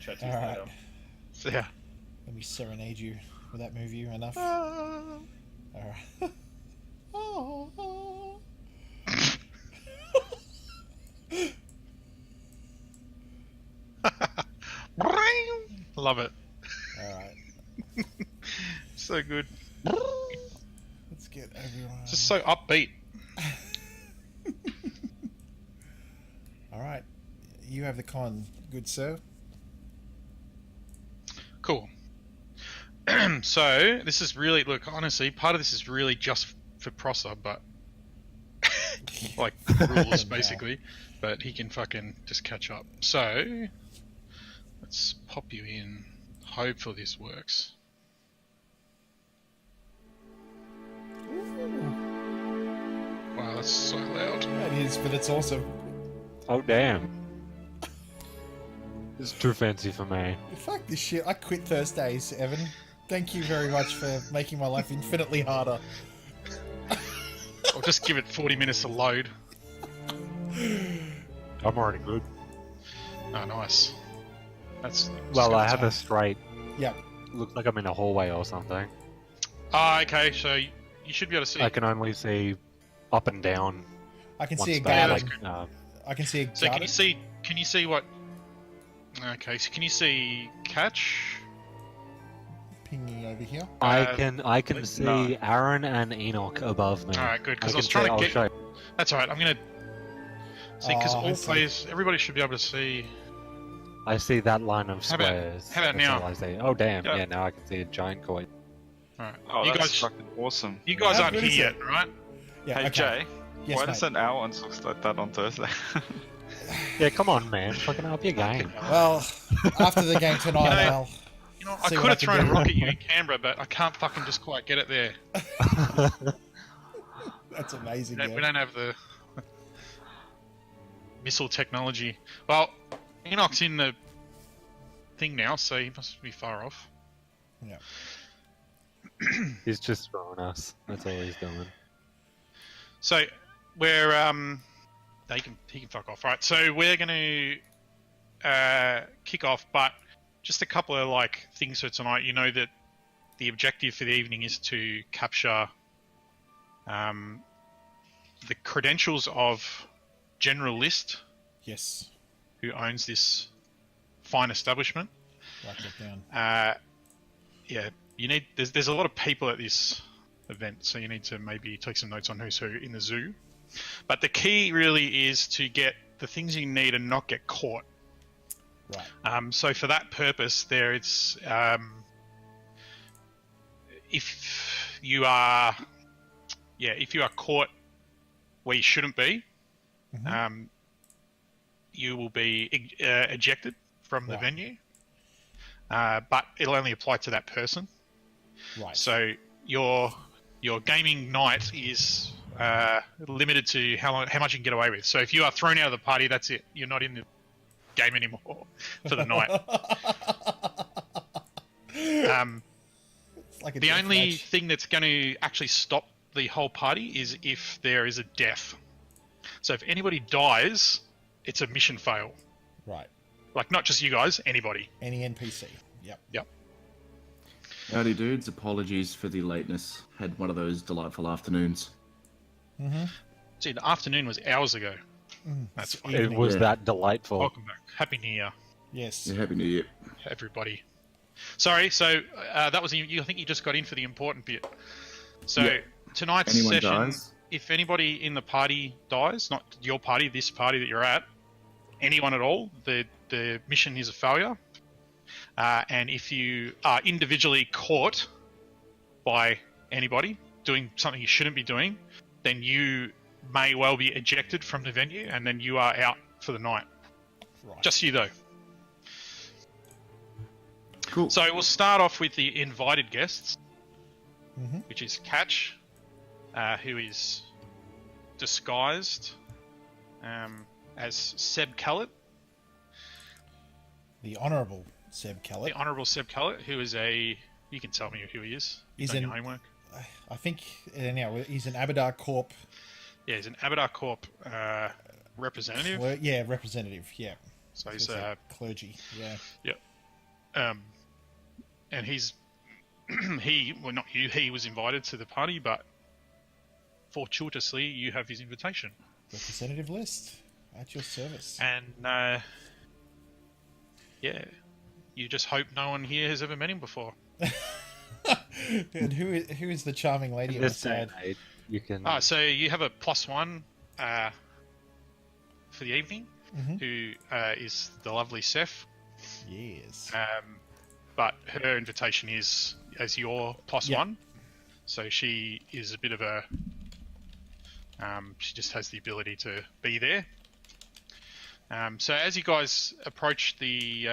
chat to you All later. right. So, yeah. Let me serenade you. Will that move you enough? Ah. All right. Oh. Love it. All right. So good. Let's get everyone. Just so upbeat. All right. You have the con, good sir. Cool. So this is really, look, honestly, part of this is really just for Prosser, but like rules basically. But he can fucking just catch up. So let's pop you in. Hopefully this works. Wow, that's so loud. That is, but it's awesome. Oh, damn. It's too fancy for me. Fuck this shit. I quit Thursdays, Evan. Thank you very much for making my life infinitely harder. I'll just give it 40 minutes to load. I'm already good. Oh, nice. That's Well, I have a straight. Yep. Looks like I'm in a hallway or something. Ah, okay, so you should be able to see. I can only see up and down. I can one see a space, garden. that's I can see a So garden. can you see what? Okay, so can you see catch? Pinging over here. I can no. see Aaron and Enoch above me. All right, good. Because I can was trying see- to I'll get. show you. That's all right. I'm gonna see because Oh, I all see. players, everybody should be able to see. I see that line of How about- squares. how about That's now? all I see. Oh damn! Yeah. Yeah, now I can see a giant coin. All right, Oh, you that's guys, fucking awesome. you guys How aren't good here is yet, it? right? Yeah, Hey okay. Jay, Yes, why mate. doesn't our one look like that on Thursday? Yeah, come on, man. Fucking up your game. Well, after the game tonight, You know- I'll. You know, I See could what I have can thrown a do. rock at you in Canberra, but I can't fucking just quite get it there. That's amazing. We Yeah. don't have the missile technology. Well, Enoch's in the thing now, so he must be far off. Yeah. He's just throwing us. That's all he's doing. So we're he can fuck off, right? So we're gonna kick off, but just a couple of like things for tonight. You know that the objective for the evening is to capture the credentials of General List, Yes. who owns this fine establishment. Write that down. Yeah, you need. There's a lot of people at this event, so you need to maybe take some notes on who's who in the zoo. But the key really is to get the things you need and not get caught. Right. So for that purpose, it's if you are caught where you shouldn't be, Mhm. You will be ejected from the Right. venue. But it'll only apply to that person. Right. So your gaming night is limited to how much you can get away with. So if you are thrown out of the party, that's it. You're not in the game anymore for the night. It's like a The death only match. thing that's going to actually stop the whole party is if there is a death. So if anybody dies, it's a mission fail. Right. Like not just you guys, anybody. Any NPC. Yep. Yep. Howdy dudes, apologies for the lateness. Had one of those delightful afternoons. Mm-hmm. See, the afternoon was hours ago. That's fine. It was Yeah. that delightful. Welcome back. Happy New Year, Yes. Yeah, Happy New Year. everybody. Sorry, so that was I think you just got in for the important bit. So Yeah. tonight's Anyone session, dies? if anybody in the party dies, not your party, this party that you're at, anyone at all, the mission is a failure. And if you are individually caught by anybody doing something you shouldn't be doing, then you may well be ejected from the venue, and then you are out for the night. Right. Just you though. Cool. So we'll start off with the invited guests, Mm-hmm. which is Catch, who is disguised as Seb Callett, The Honourable Seb Callett. the Honourable Seb Callett, who is you can tell me who he is. You've He's done in- your homework. I think anyhow, he's an Abadar Corp. Yeah, he's an Abadar Corp representative. Yeah, representative. Yeah. So he's It's like clergy. Yeah. And he was invited to the party, but fortuitously you have his invitation. Representative list at your service. And yeah, you just hope no one here has ever met him before. And who is the charming lady In on the this day side? and age, you can. So you have a +1 for the evening, Mhm. who is the lovely Seth. Yes. But her invitation is as your +1, Yeah. so she is a bit of a. She just has the ability to be there. So as you guys approach the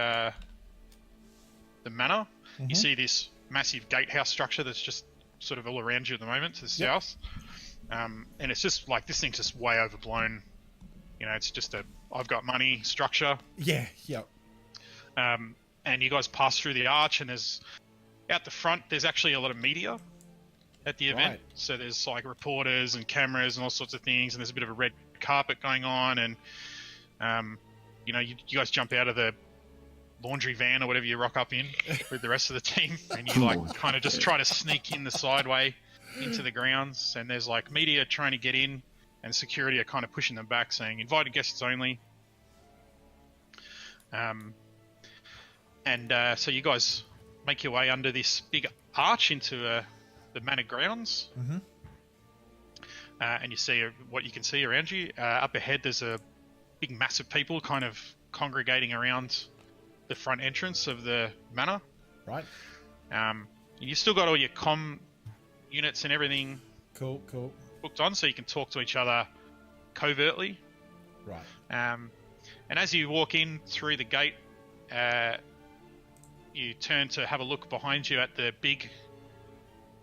manor, you see this massive gatehouse structure that's just sort of all around you at the moment to the south. And it's just like, this thing's just way overblown. You know, it's just a I've got money structure. Yeah. Yep. And you guys pass through the arch, and there's out the front there's actually a lot of media at the event. Right. So there's like reporters and cameras and all sorts of things, and there's a bit of a red carpet going on, and you know, you guys jump out of the laundry van or whatever you rock up in with the rest of the team, and you like kind of just try to sneak in the sideway into the grounds, and there's like media trying to get in, and security are kind of pushing them back, saying invited guests only. So you guys make your way under this big arch into the manor grounds, and you see what you can see around you. Up ahead, there's a big mass of people kind of congregating around the front entrance of the manor. Right. You still got all your comm units and everything Cool. booked on, so you can talk to each other covertly. Right. And as you walk in through the gate, you turn to have a look behind you at the big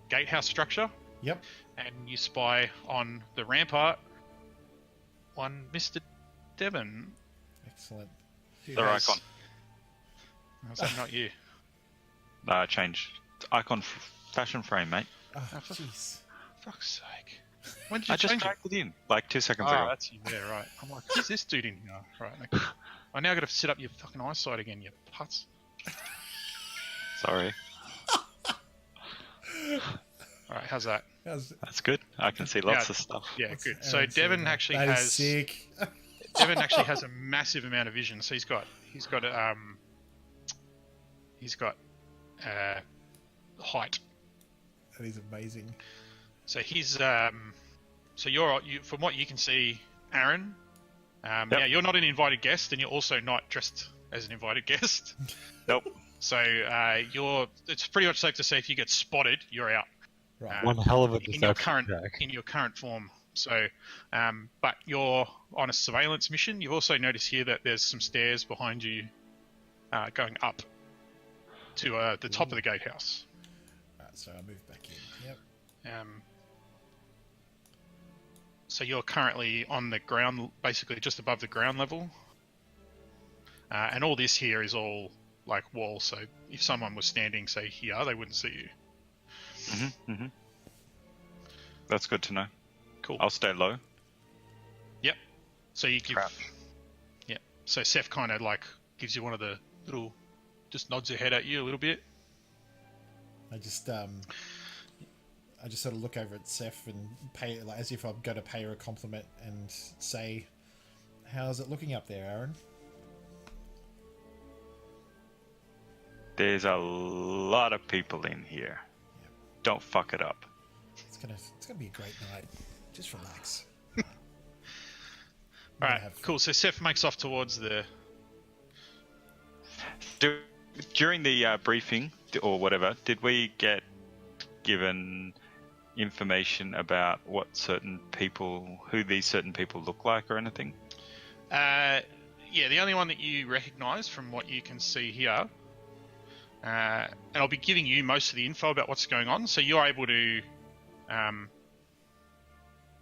gatehouse structure, Yep. and you spy on the rampart one Mr. Devon. Excellent. Their icon. Was that not you? Change. Icon fashion frame, mate. Oh, jeez. Fuck's sake. When did you I just change it? dragged it in like 2 seconds Oh, ago. that's you. Yeah, right. I'm like, who's this dude in here? Right. Okay. I now got to sit up your fucking eyesight again, you putz. Sorry. All right, how's that? That's good. I can see lots of stuff. Yeah, What's good. Aaron So saying Devon there? actually That is has sick. Devon actually has a massive amount of vision. So he's got height. That is amazing. So he's so you from what you can see, Aaron. Yeah, you're not an invited guest, and you're also not dressed as an invited guest. Nope. So it's pretty much safe to say if you get spotted, you're out. Right. One hell of a in your deception current check. in your current form. So, but you're on a surveillance mission. You've also noticed here that there's some stairs behind you, going up to the top of the gatehouse. Right, so I move back in. Yep. So you're currently on the ground, basically just above the ground level, and all this here is all like wall. So if someone was standing, say here, they wouldn't see you. That's good to know. Cool. I'll stay low. Yep. So you give. Crap. Yeah. So Seth kind of like gives you one of the little, just nods her head at you a little bit. I just sort of look over at Seth and pay, like, as if I'm going to pay her a compliment and say, "How's it looking up there, Aaron?" There's a lot of people in here. Yep. Don't fuck it up. It's gonna be a great night. Just relax. All right. Cool. So Seth makes off towards the. During the briefing or whatever, did we get given information about what who these certain people look like or anything? Yeah, the only one that you recognise from what you can see here, and I'll be giving you most of the info about what's going on, so you're able to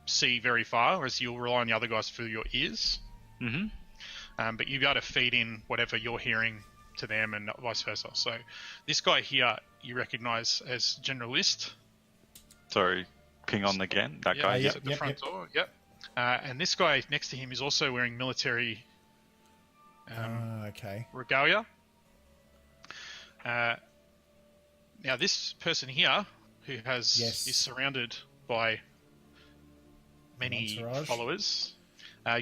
see very far, whereas you'll rely on the other guys for your ears. But you'll be able to feed in whatever you're hearing to them and vice versa. So this guy here you recognise as Generalist. Sorry, ping on again. That guy. He's Yep. at the front door. Yep. And this guy next to him is also wearing military Okay. regalia. Now this person here, who has Yes. is surrounded by many Entourage. followers,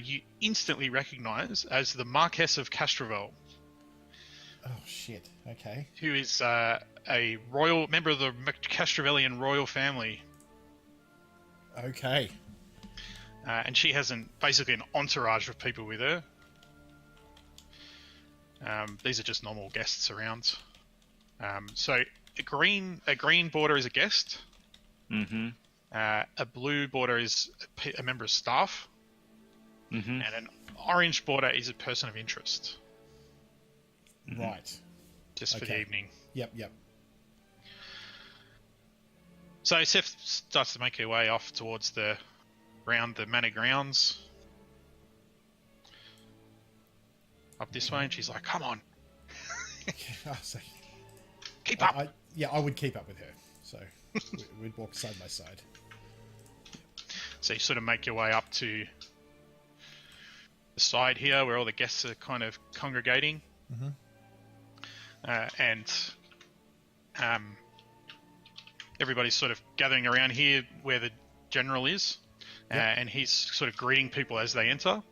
you instantly recognise as the Marquess of Castrovel, Oh shit. Okay. who is a royal member of the Castrovelian royal family. Okay. And she has basically an entourage of people with her. These are just normal guests around. So a green border is a guest. Mm-hmm. A blue border is a member of staff, Mm-hmm. and an orange border is a person of interest. Right. Just for the Okay. evening. Yep. Yep. So Seth starts to make her way off towards around the manor grounds. Up this way, and she's like, "Come on, Oh, so, keep up." I would keep up with her. So we'd walk side by side. So you sort of make your way up to the side here, where all the guests are kind of congregating, and everybody's sort of gathering around here where the general is, and he's sort of greeting people as they enter.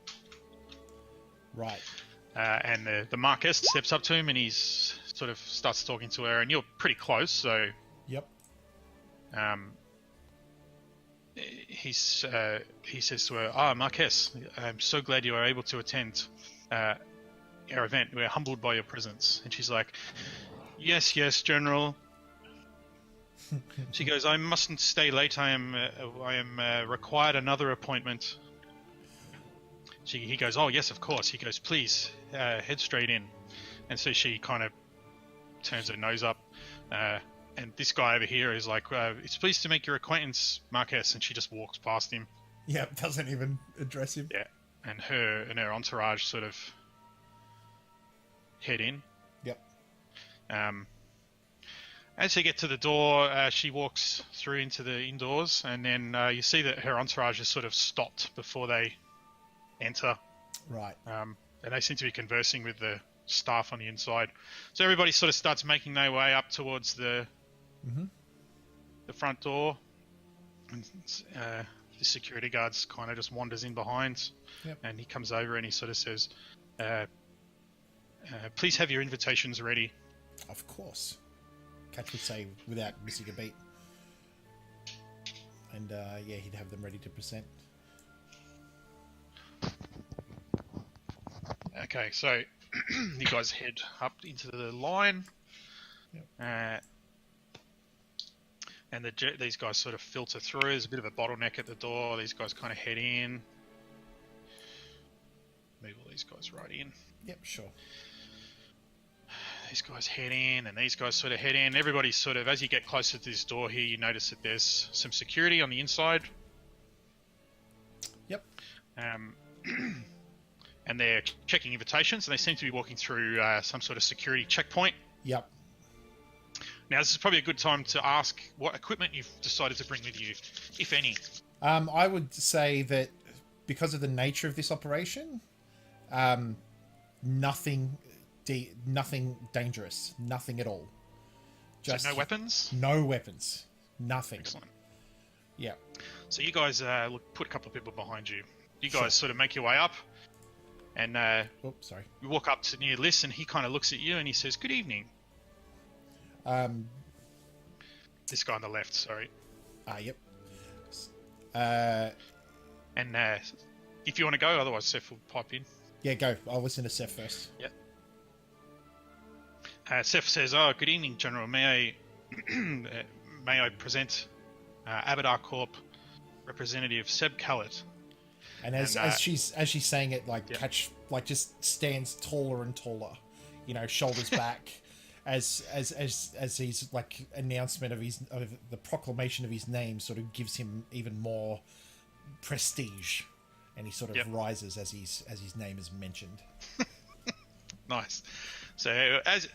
Right. And the Marquess steps up to him and he's sort of starts talking to her, and you're pretty close, so Yep. he says to her, "Ah, Marquess, I'm so glad you are able to attend our event. We're humbled by your presence." And she's like, yes, General." She goes, "I mustn't stay late. I am required another appointment." He goes, "Oh yes, of course." He goes, "Please, head straight in." And so she kind of turns her nose up, and this guy over here is like, "It's pleased to make your acquaintance, Marquess," and she just walks past him. Yep. Doesn't even address him. Yeah, and her entourage sort of head in. Yep. As they get to the door, she walks through into the indoors, and then you see that her entourage is sort of stopped before they enter. Right. And they seem to be conversing with the staff on the inside. So everybody sort of starts making their way up towards the front door, and the security guards kind of just wanders in behind. Yep. And he comes over and he sort of says, "Please have your invitations ready." Of course. Catch would say without missing a beat. And he'd have them ready to present. Okay, so you guys head up into the line. Yep. And these guys sort of filter through. There's a bit of a bottleneck at the door. These guys kind of head in. Move all these guys right in. Yep, sure. These guys head in, and these guys sort of head in. Everybody's sort of, as you get closer to this door here, you notice that there's some security on the inside. Yep. And they're checking invitations, and they seem to be walking through some sort of security checkpoint. Yep. Now, this is probably a good time to ask what equipment you've decided to bring with you, if any. I would say that because of the nature of this operation, nothing dangerous, nothing at all. Just so no weapons? No weapons. Nothing. Excellent. Yeah. So you guys put a couple of people behind you. You guys sort of make your way up, and Sorry. you walk up to near Liss, and he kind of looks at you and he says, "Good evening." This guy on the left, sorry. Yep. And if you want to go, otherwise Seth will pipe in. Yeah, go. I'll listen to Seth first. Yep. Seth says, "Oh, good evening, General. May I present Abadar Corp representative Seb Khaled." And as she's saying it, just stands taller and taller, shoulders back, as his announcement of the proclamation of his name sort of gives him even more prestige, and he sort of rises as his name is mentioned. Nice. So as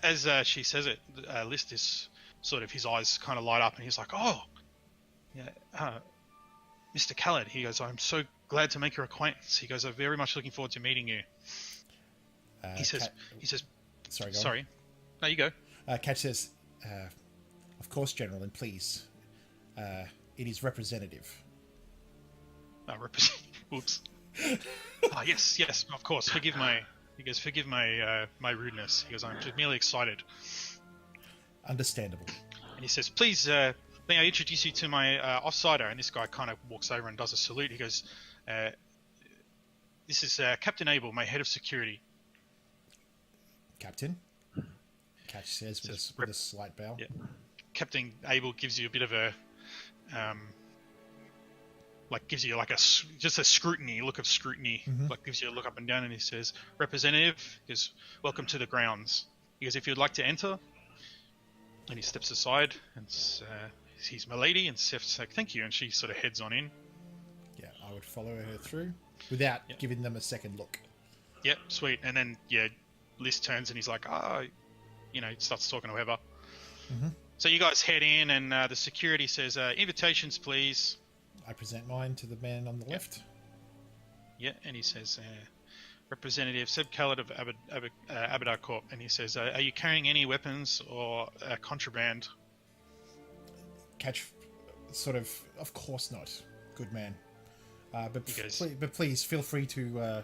she says it, List is sort of, his eyes kind of light up, and he's like, "Oh, yeah, Mr. Khaled." He goes, "I'm so glad to make your acquaintance." He goes, "I'm very much looking forward to meeting you." He says, Sorry. Go "Sorry, no, you go." Catch says, "Of course, General, and please, it is representative." Whoops. Yes, of course. Forgive my my rudeness. He goes, I'm just merely excited. Understandable. And he says, please, may I introduce you to my offsider? And this guy kind of walks over and does a salute. He goes, this is Captain Abel, my head of security. Captain? Catch says with a slight bow. Yeah. Captain Abel gives you a bit of a, gives you like just a scrutiny, look of scrutiny, gives you a look up and down, and he says, Representative, he goes, welcome to the grounds. He goes, if you'd like to enter, and he steps aside, and he's my lady, and Steph's like, thank you, and she sort of heads on in. Yeah, I would follow her through without giving them a second look. Yep, sweet. And then, Liz turns and he's like, starts talking to whoever. So you guys head in, and the security says, invitations, please. I present mine to the man on the left. Yeah, and he says, Representative Seb Khaled of Abadar Corp. And he says, are you carrying any weapons or contraband? Catch, sort of course not. Good man. But please feel free to,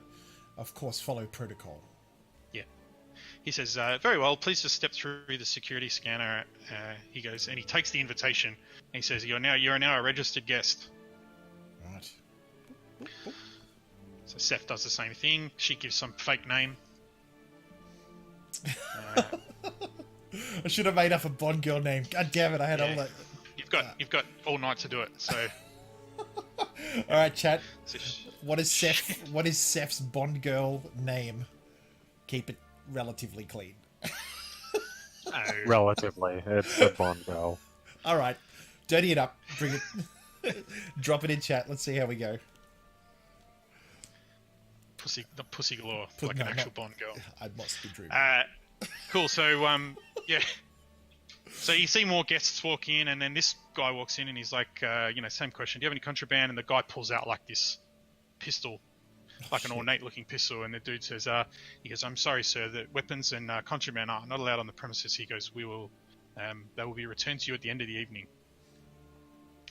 of course, follow protocol. Yeah. He says, very well, please just step through the security scanner. He goes, and he takes the invitation. And he says, you're now a registered guest. Right. So Seth does the same thing. She gives some fake name. I should have made up a Bond girl name. God damn it! I had all that. You've got all night to do it. So. All right, chat. What is Seth's Bond girl name? Keep it relatively clean. Relatively, it's a Bond girl. All right, dirty it up. Bring it. Drop it in chat. Let's see how we go. Pussy galore, an actual Bond girl. I must be dreaming. Cool. So So you see more guests walk in, and then this guy walks in, and he's like, same question. Do you have any contraband? And the guy pulls out like this pistol, an ornate-looking pistol. And the dude says, he goes, I'm sorry, sir, that weapons and contraband are not allowed on the premises. He goes, they will be returned to you at the end of the evening.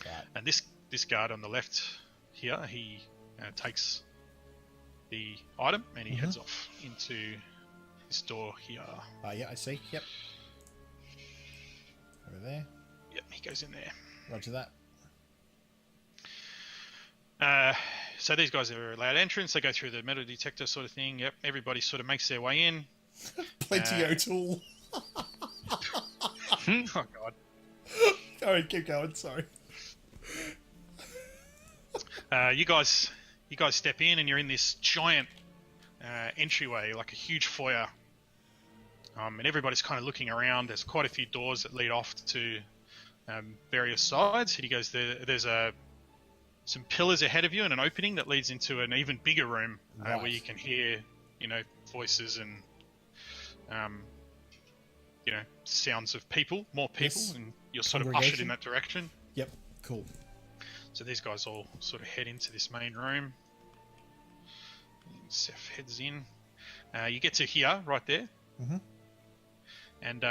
Right. And this guard on the left here, he takes the item and he heads off into this door here. Yeah, I see. Yep. Over there. Yep, he goes in there. Roger that. So these guys are allowed entrance. They go through the metal detector sort of thing. Yep, everybody sort of makes their way in. Plenty O'Toole. Oh, God. Sorry, keep going. Sorry. You guys step in, and you're in this giant entryway, like a huge foyer. And everybody's kind of looking around. There's quite a few doors that lead off to various sides. And he goes, there's some pillars ahead of you and an opening that leads into an even bigger room where you can hear, voices and, sounds of more people, and you're sort of ushered in that direction. Yep, cool. So these guys all sort of head into this main room. Seth heads in. You get to here, right there. And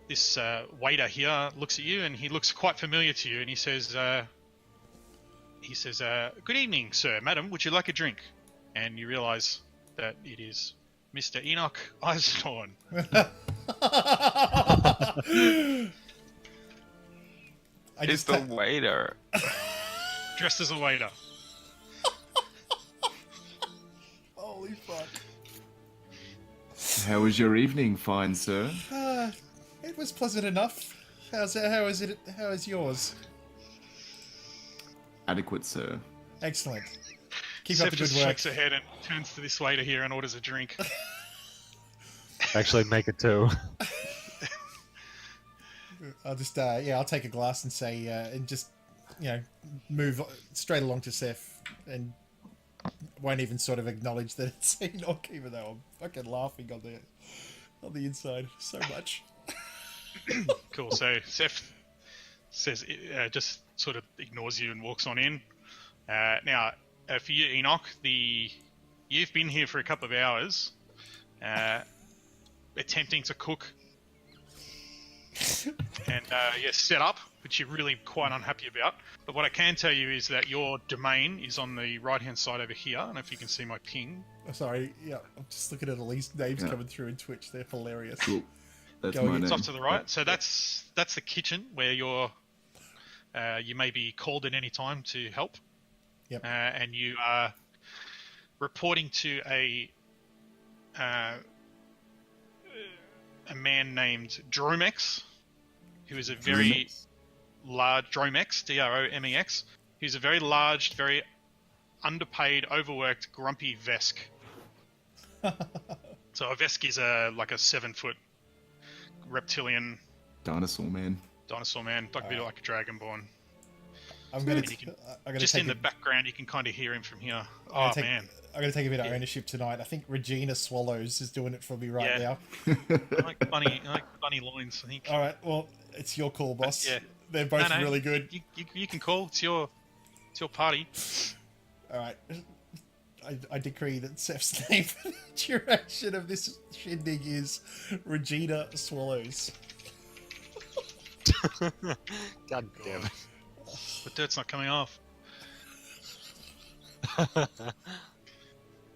this waiter here looks at you, and he looks quite familiar to you, and he says, good evening, sir, madam, would you like a drink? And you realise that it is Mr. Enoch Eisenhorn. It's the waiter. Dressed as a waiter. Holy fuck. How was your evening, fine sir? It was pleasant enough. How is yours? Adequate, sir. Excellent. Keep Seth up the good just work. shakes her head and turns to this waiter here and orders a drink. Actually, make it two. I'll just I'll take a glass and say and just move straight along to Seth and won't even sort of acknowledge that it's Enoch, even though I'm fucking laughing on the inside so much. Cool. So Seth says just sort of ignores you and walks on in. Now, for you, Enoch, you've been here for a couple of hours, attempting to cook and set up, which you're really quite unhappy about. But what I can tell you is that your domain is on the right-hand side over here. I don't know if you can see my ping. Sorry, yeah, I'm just looking at all these names coming through in Twitch. They're hilarious. Cool. That's Go my ahead. It's name. off to the right. So that's the kitchen where you may be called at any time to help. Yep. And you are reporting to a man named Dromex, who is a very large Dromex, Dromex, who's a very large, very underpaid, overworked, grumpy Vesk. So a Vesk is like a 7-foot reptilian Dinosaur man. like a bit like a dragonborn. I'm gonna Just in the background, you can kind of hear him from here. Man. I'm going to take a bit of ownership tonight. I think Regina Swallows is doing it for me right now. I like bunny loins, I think. All right, well, it's your call, boss. Yeah. They're both really good. You can call. It's your party. All right. I decree that Seth's name for the duration of this shindig is Regina Swallows. God damn it. The dirt's not coming off.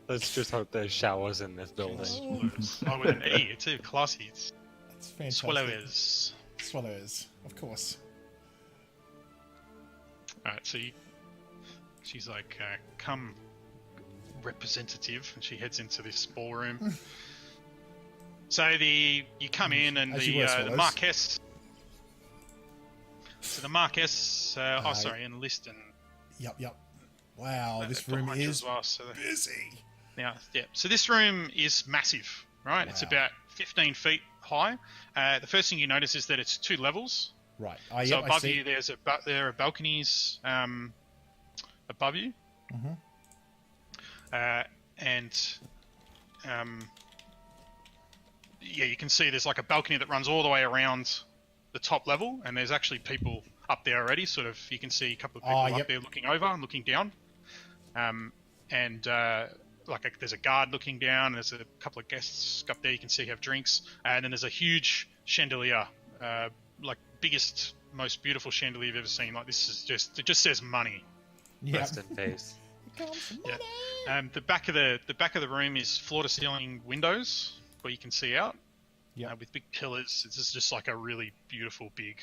Let's just hope there's showers in this building. Oh, with an E, it's too classy. It's That's fantastic. Swallows. Of course. Alright, so she's like, come representative, and she heads into this ballroom. So you come in, and the Marquess. So the Marquess, enlist and. Yep. Wow, this room is busy. Now, yeah. So this room is massive, right? Wow. It's about 15 feet high. The first thing you notice is that it's 2 levels. Right. So above you, there are balconies above you. Mm-hmm. You can see there's like a balcony that runs all the way around the top level, and there's actually people up there already. Sort of, you can see a couple of people up there looking over and looking down. There's a guard looking down. There's a couple of guests up there. You can see have drinks, and then there's a huge chandelier, biggest, most beautiful chandelier you've ever seen. Like this is it just says money. Yeah. Rest in peace. Yeah. The back of the room is floor to ceiling windows where you can see out. Yeah. With big pillars. This is just like a really beautiful big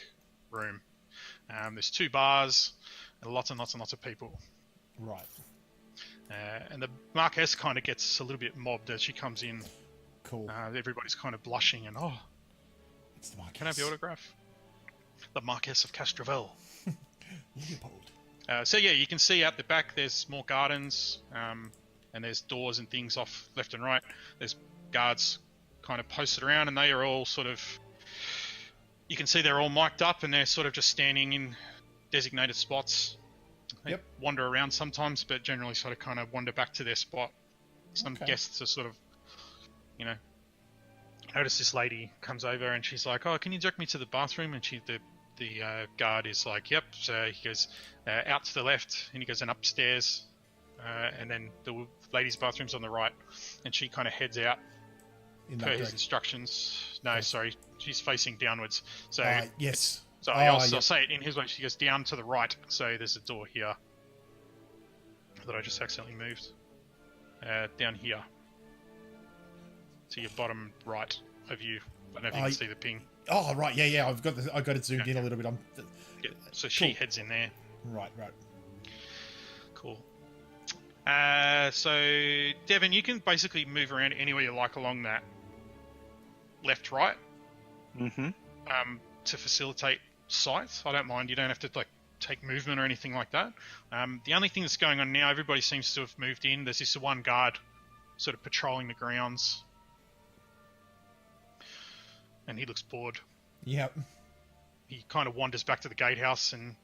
room. There's 2 bars and lots and lots and lots of people. Right. And the Marquess kind of gets a little bit mobbed as she comes in. Cool. Everybody's kind of blushing and It's the Marquess. Can I have the autograph? The Marquess of Castrovel. Leopold. You can see out the back there's more gardens, and there's doors and things off left and right. There's guards kind of posted around, and they are all sort of, you can see they're all mic'd up, and they're sort of just standing in designated spots. They wander around sometimes, but generally sort of kind of wander back to their spot. Some guests are sort of, notice this lady comes over and she's like, "Oh, can you direct me to the bathroom?" And the guard is like, "Yep." So he goes out to the left, and he goes and upstairs, and then the ladies' bathroom's on the right, and she kind of heads out per his instructions. No, sorry, she's facing downwards. So yes. So I'll say it in his way. She goes down to the right. So there's a door here that I just accidentally moved. Down here. To your bottom right of you. I don't know if you can see the ping. Oh right, yeah. I've got it zoomed in a little bit. So she heads in there. Right. Cool. So Devin, you can basically move around anywhere you like along that left, right. Mm-hmm. To facilitate sight. I don't mind. You don't have to take movement or anything like that. The only thing that's going on now, everybody seems to have moved in. There's this one guard sort of patrolling the grounds. And he looks bored. Yep. He kind of wanders back to the gatehouse, and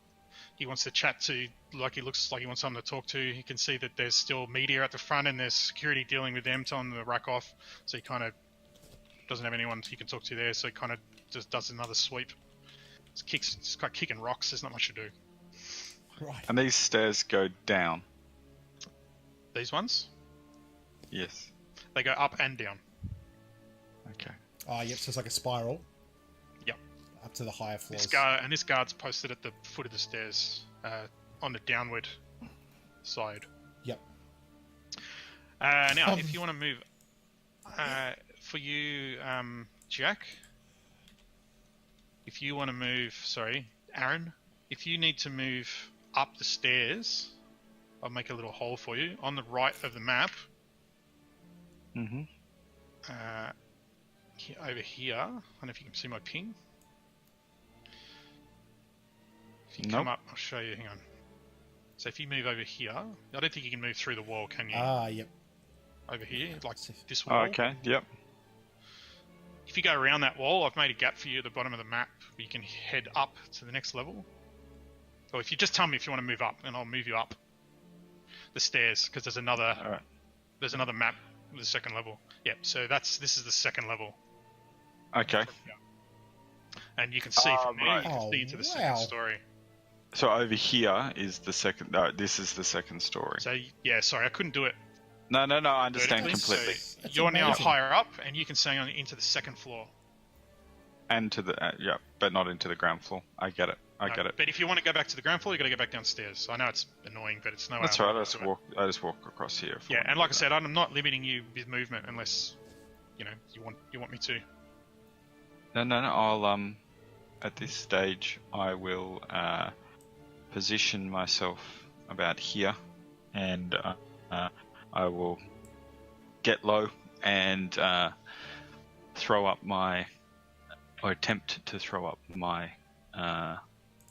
he wants to chat to, he looks like he wants someone to talk to. You can see that there's still media at the front, and there's security dealing with them, telling them to rack off. So he kind of doesn't have anyone he can talk to there, so he kind of just does another sweep. It's got kicking rocks. There's not much to do. Right. And these stairs go down. These ones? Yes. They go up and down. Okay. Yep. So it's like a spiral. Yep. up to the higher floors. This guard's posted at the foot of the stairs, on the downward side. Yep. Now, if you want to move, for you, Jack, if you want to move, sorry, Aaron, if you need to move up the stairs, I'll make a little hole for you on the right of the map. Mm-hmm. Over here, I don't know if you can see my ping. If you come up, I'll show you. Hang on. So if you move over here, I don't think you can move through the wall, can you? Yep. Over here, like this wall. Oh, okay, yep. If you go around that wall, I've made a gap for you at the bottom of the map where you can head up to the next level. Or if you just tell me if you want to move up, and I'll move you up the stairs, because there's another map with the second level. Yep, so this is the second level. Okay. And you can see from there, right. you can see into the second story. So over here is the second. No, this is the second story. So yeah, sorry, I couldn't do it. No, I understand vertically, completely. So you're now higher up, and you can see into the second floor. And to the but not into the ground floor. I get it. I get it. But if you want to go back to the ground floor, you got to go back downstairs. I know it's annoying, but it's no. That's right. I just walk across here. Yeah, and like I said, I'm not limiting you with movement unless you want me to. No. I'll at this stage I will position myself about here, and I will get low and throw up attempt to throw up my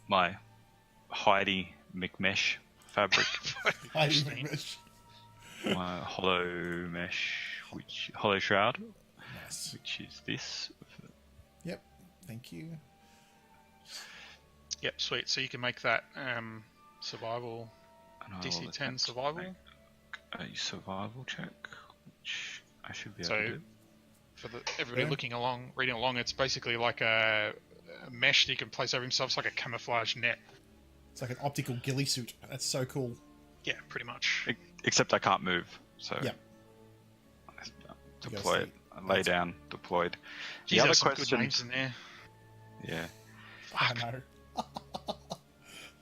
my Heidi McMesh fabric. Heidi McMesh. My hollow mesh, hollow shroud, Nice. which is this. Yep. Thank you. Yep, sweet. So you can make that survival, DC 10 survival. A survival check, which I should be able So to do. for everybody reading along, it's basically like a mesh that you can place over himself. It's like a camouflage net. It's like an optical ghillie suit. That's so cool. Yeah, pretty much. Except I can't move, so Yep. deploy it. I lay down, deployed. Jeez, The other there's some question, good names in there. yeah. I know.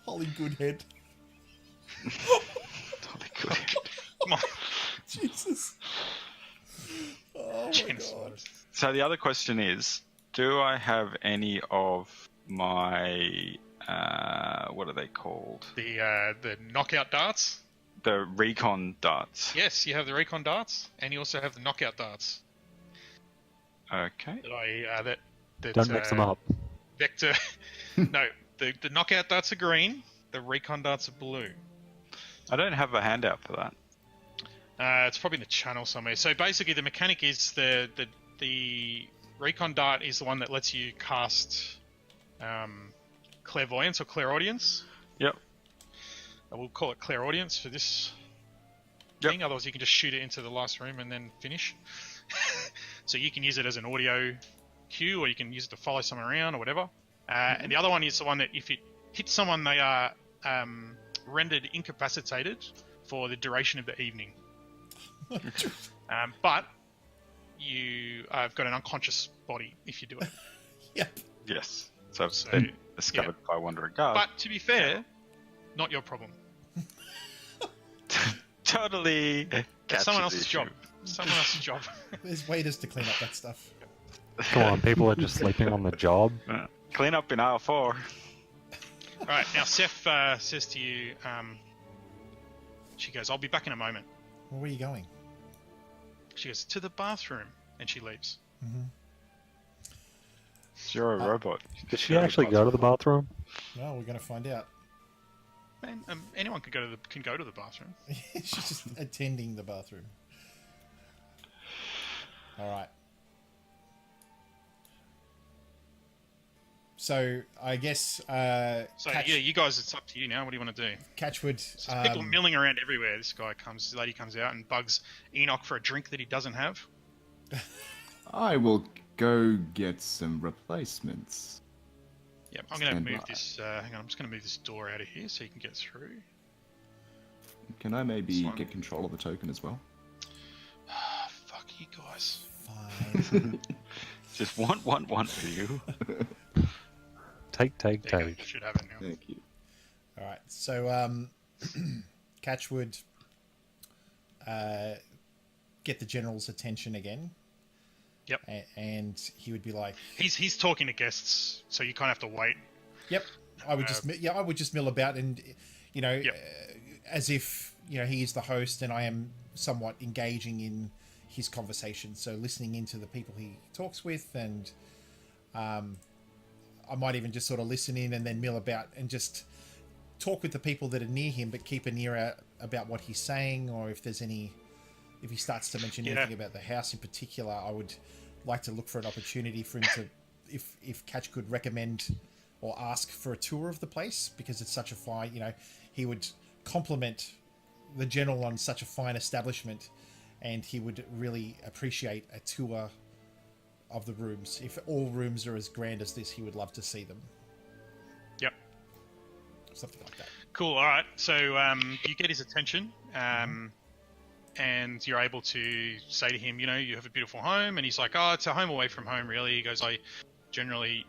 Holly Goodhead. Totally good. Come on. Jesus. Oh my Genocide. god. So the other question is, do I have any of my what are they called? The knockout darts. The recon darts. Yes, you have the recon darts, and you also have the knockout darts. Okay. That Don't mix them up. Vector. No, the knockout darts are green. The recon darts are blue. I don't have a handout for that. It's probably in the channel somewhere. So basically, the mechanic is the recon dart is the one that lets you cast clairvoyance or clairaudience. Yep. We'll call it clairaudience for this thing. Otherwise, you can just shoot it into the last room and then finish. So you can use it as an audio cue, or you can use it to follow someone around, or whatever. And the other one is the one that if it hits someone, they are rendered incapacitated for the duration of the evening. But you have got an unconscious body if you do it. Yep. Yes. So I've been discovered by wandering guard. But to be fair, not your problem. Totally. It's someone else's job. Someone else's job. There's waiters to clean up that stuff. Come on, people are just sleeping on the job. Clean up in aisle 4. Alright, now Seth says to you, she goes, I'll be back in a moment. Well, where are you going? She goes, to the bathroom, and she leaves. Mm-hmm. You're a robot. Did she actually go to the bathroom? Well, we're going to find out. Man, anyone can go to the bathroom. She's just attending the bathroom. All right. So I guess. You guys, it's up to you now. What do you want to do? Catchwood. So people milling around everywhere. This lady comes out and bugs Enoch for a drink that he doesn't have. I will go get some replacements. Yep, I'm going to Stand move by. this. Hang on, I'm just going to move this door out of here so you can get through. Can I maybe This one. get control of the token as well? Fuck you guys. Fine. Just one for you. Take. Should have it now. Thank you. All right. So Catch would get the general's attention again. Yep. And he would be like, He's talking to guests, so you kind of have to wait. "Yep." I would just mill about, and Yep. as if he is the host, and I am somewhat engaging in his conversation. So listening into the people he talks with, and I might even just sort of listen in and then mill about and just talk with the people that are near him, but keep an ear out about what he's saying, or if he starts to mention anything about the house in particular. I would like to look for an opportunity for him to, if Catch could recommend or ask for a tour of the place, because it's such a fine, he would compliment the general on such a fine establishment, and he would really appreciate a tour of the rooms. If all rooms are as grand as this, he would love to see them. Yep. Something like that. Cool. All right. So you get his attention, and you're able to say to him, you have a beautiful home, and he's like, "Oh, it's a home away from home, really." He goes, "I generally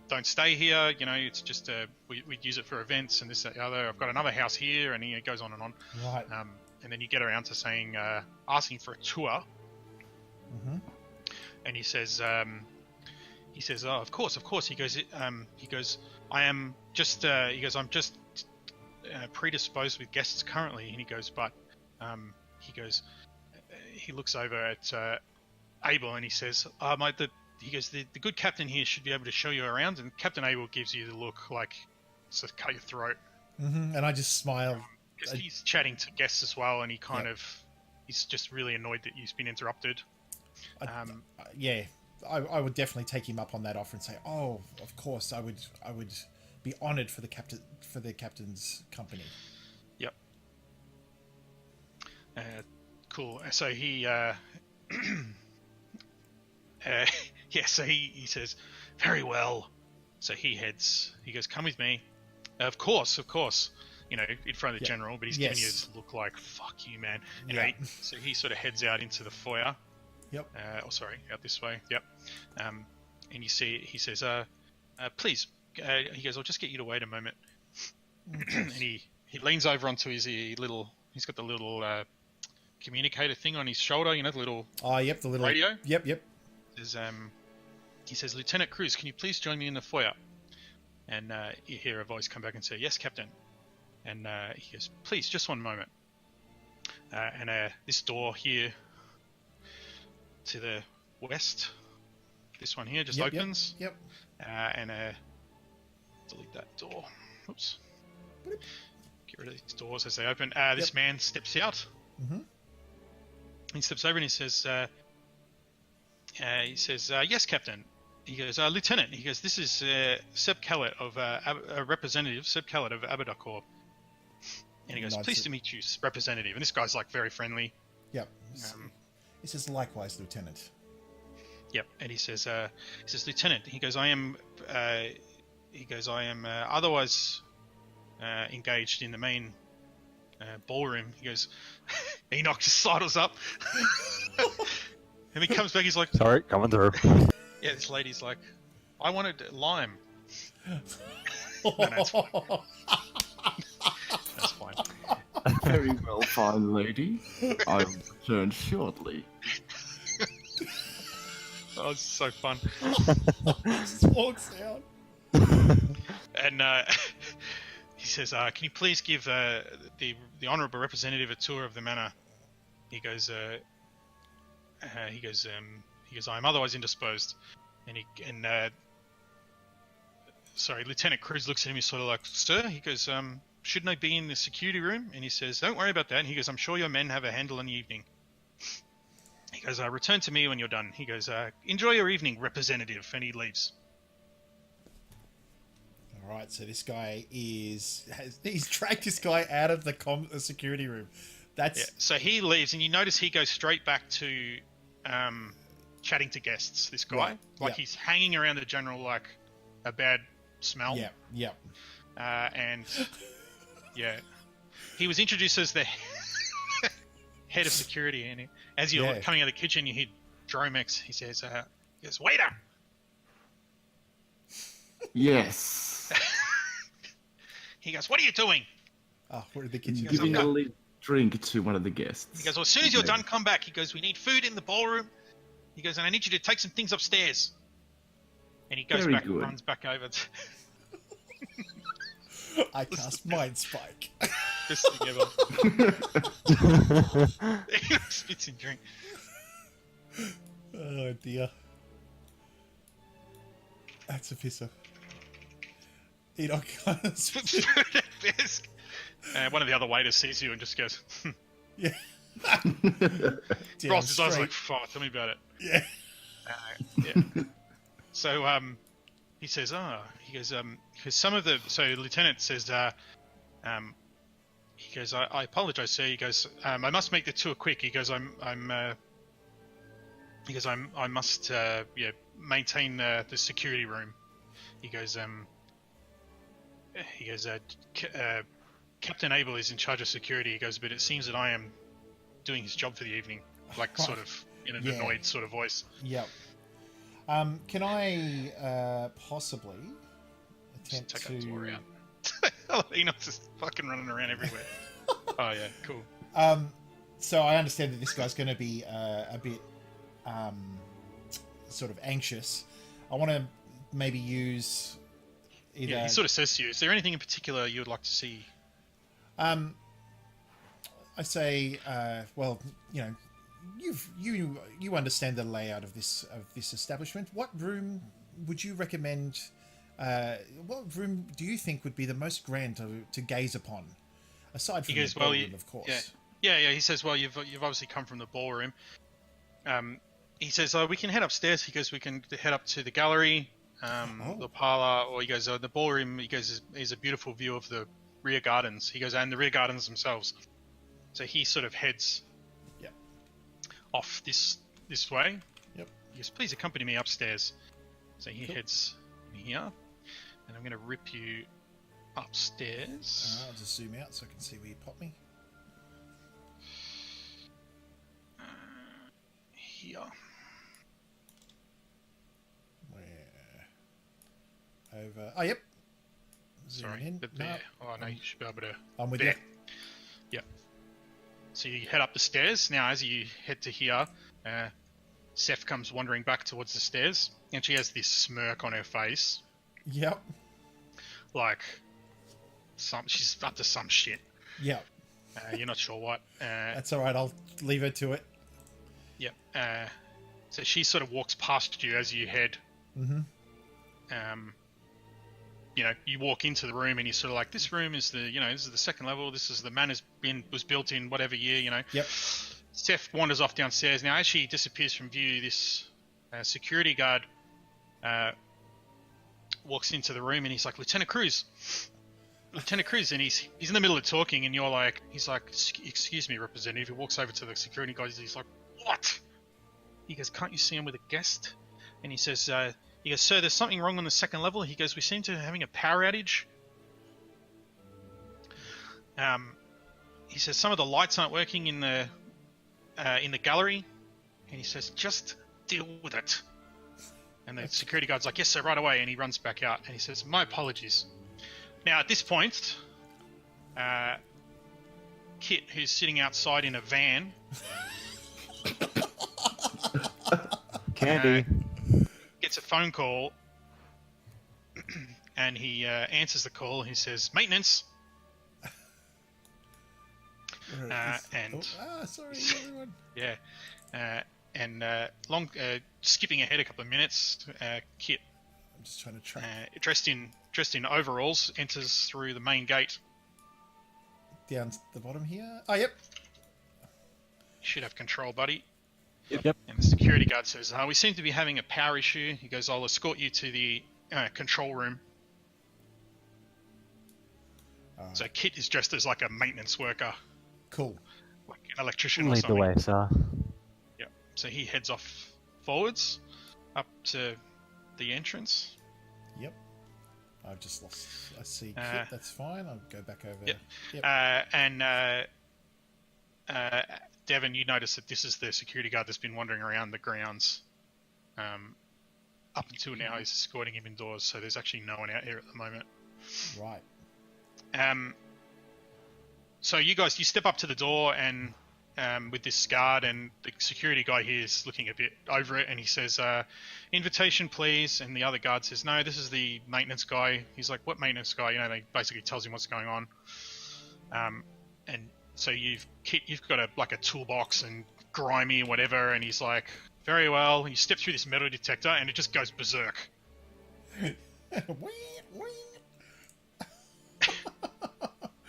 don't stay here. It's just we use it for events and this, that, the other. I've got another house here," and he goes on and on. Right. And then you get around to saying, asking for a tour. Mm-hmm. And he says, "Oh, of course." He goes, I'm just predisposed with guests currently. And he goes, but he looks over at Abel, and he says, the good captain here should be able to show you around. And Captain Abel gives you the look like to cut your throat. Mm-hmm. And I just smile. Because he's chatting to guests as well, and he's just really annoyed that he's been interrupted. I would definitely take him up on that offer and say, "Oh, of course, I would be honoured for the captain's company." Yep. Cool. So he, so he says, "Very well." So he goes, "Come with me." Of course. In front of the general, but he's giving you this look like, "Fuck you, man." Anyway, so he sort of heads out into the foyer. Yep. Out this way. Yep. And he says, "Please." He goes, "I'll just get you to wait a moment." And he leans over onto his little. He's got the little communicator thing on his shoulder. The little. Oh, yep, the little radio. Yep. He says, "Lieutenant Cruz, can you please join me in the foyer?" And you hear a voice come back and say, "Yes, Captain." And he goes, "Please, just one moment." And this door here to the west, this one here just opens. Yep. And delete that door. Oops. Get rid of these doors as they open. This man steps out. Mm-hmm. He steps over and he says, "Yes, Captain." He goes, "Lieutenant." He goes, "This is Seb Kellett of a representative, Seb Kellett of Aberdacor." And he goes, "Pleased to meet you, representative." And this guy's like very friendly. Yep. He says, "Likewise, Lieutenant." Yep. And he says, "Lieutenant." He goes, I am otherwise engaged in the main ballroom." He goes, Enoch just sidles up. And he comes back, he's like, "Sorry, coming through." Yeah, this lady's like, "I wanted lime." No, it's fine. That's fine. Very well, fine lady. I'll return shortly. Oh, it's so fun. Just walks out. And he says, "Can you please give the honourable representative a tour of the manor?" He goes, "I'm otherwise indisposed." And Lieutenant Cruz looks at him. He's sort of like, "Sir," he goes, "shouldn't I be in the security room?" And he says, "Don't worry about that." And he goes, "I'm sure your men have a handle in the evening." He goes, "Return to me when you're done." He goes, "Enjoy your evening, representative." And he leaves. All right, so this guy he's dragged this guy out of the security room. So he leaves, and you notice he goes straight back to chatting to guests. This guy, he's hanging around the general like a bad smell. Yeah. And he was introduced as the head of security, and as you're coming out of the kitchen, you hear Dromex. He says, "Waiter." Yes. He goes, "What are you doing?" Oh, we're in the kitchen. Giving a little drink to one of the guests. He goes, "Well, as soon as you're done, come back." He goes, "We need food in the ballroom." He goes, "And I need you to take some things upstairs." And he goes back and runs back over to... I cast Mind Spike. Best thing ever. He spits in drink. Oh dear. That's a pisser. Enoch kind of spits in. Desk. One of the other waiters sees you and just goes, Yeah. rolls his eyes like, "Fuck, tell me about it." Yeah. Yeah. So he says, he goes, because some of the, so Lieutenant says, he goes, I apologize, sir. He goes, I must make the tour quick. He goes, I must, maintain the security room. He goes, Captain Abel is in charge of security. He goes, but it seems that I am doing his job for the evening, like sort of in an annoyed sort of voice. Yep. Can I possibly attempt just to... take that door out. Enoch's just fucking running around everywhere. Oh yeah, cool. So I understand that this guy's going to be a bit sort of anxious. I want to maybe use either... Yeah, he sort of says to you, "Is there anything in particular you would like to see?" I say, well, you know, you understand the layout of this establishment. What room would you recommend? What room do you think would be the most grand to gaze upon, aside from the ballroom, of course? Yeah. He says, "Well, you've obviously come from the ballroom." He says, "We can head upstairs." He goes, "We can head up to the gallery, the parlor," or he goes, "The ballroom." He goes, "Is a beautiful view of the rear gardens." He goes, "And the rear gardens themselves." So he sort of heads off this way. Yep. He goes, "Please accompany me upstairs." So he heads here, and I'm going to rip you upstairs. I'll just zoom out so I can see where you pop me. Here. Where? Over. Oh, yep. Zooming Sorry, in. but there. Oh no, you should be able to. I'm with there. you. Yep. So you head up the stairs. Now, as you head to here, Seth comes wandering back towards the stairs, and she has this smirk on her face, Yep. like she's up to some shit. Yep. You're not sure what. That's all right. I'll leave her to it. Yep. So she sort of walks past you as you head. Mm-hmm. You walk into the room and you're sort of like, this room is this is the second level. This is the man was built in whatever year, Yep. Seth wanders off downstairs. Now, as she disappears from view, this security guard walks into the room and he's like, Lieutenant Cruz, and he's in the middle of talking, and he's like, "Excuse me, representative." He walks over to the security guard. He's like, "What?" He goes, "Can't you see him with a guest?" And he says, "Sir, there's something wrong on the second level." He goes, "We seem to be having a power outage." He says, "Some of the lights aren't working in the gallery," and he says, "Just deal with it." And the security guard's like, "Yes, sir, right away." And he runs back out and he says, "My apologies." Now, at this point, Kit, who's sitting outside in a van, Candy. gets a phone call, and he answers the call. He says, "Maintenance." Sorry, everyone. Yeah, skipping ahead a couple of minutes, Kit, I'm just trying to track. dressed in overalls, enters through the main gate. Down the bottom here. Oh, yep. You should have control, buddy. Yep. And the security guard says, "We seem to be having a power issue." He goes, "I'll escort you to the control room." So Kit is dressed as like a maintenance worker, Cool. like an electrician or Lead something. the way, sir. Yep. So he heads off forwards up to the entrance. Yep. I've just lost. I see Kit. That's fine. I'll go back over. Yep. Devin, you notice that this is the security guard that's been wandering around the grounds. Up until now, he's escorting him indoors, so there's actually no one out here at the moment. Right. So you step up to the door and with this guard, and the security guy here is looking a bit over it, and he says, "Invitation, please." And the other guard says, "No, this is the maintenance guy." He's like, "What maintenance guy?" They basically tells him what's going on. And so you've got a toolbox and grimy and whatever, and he's like, "Very well." You step through this metal detector, and it just goes berserk.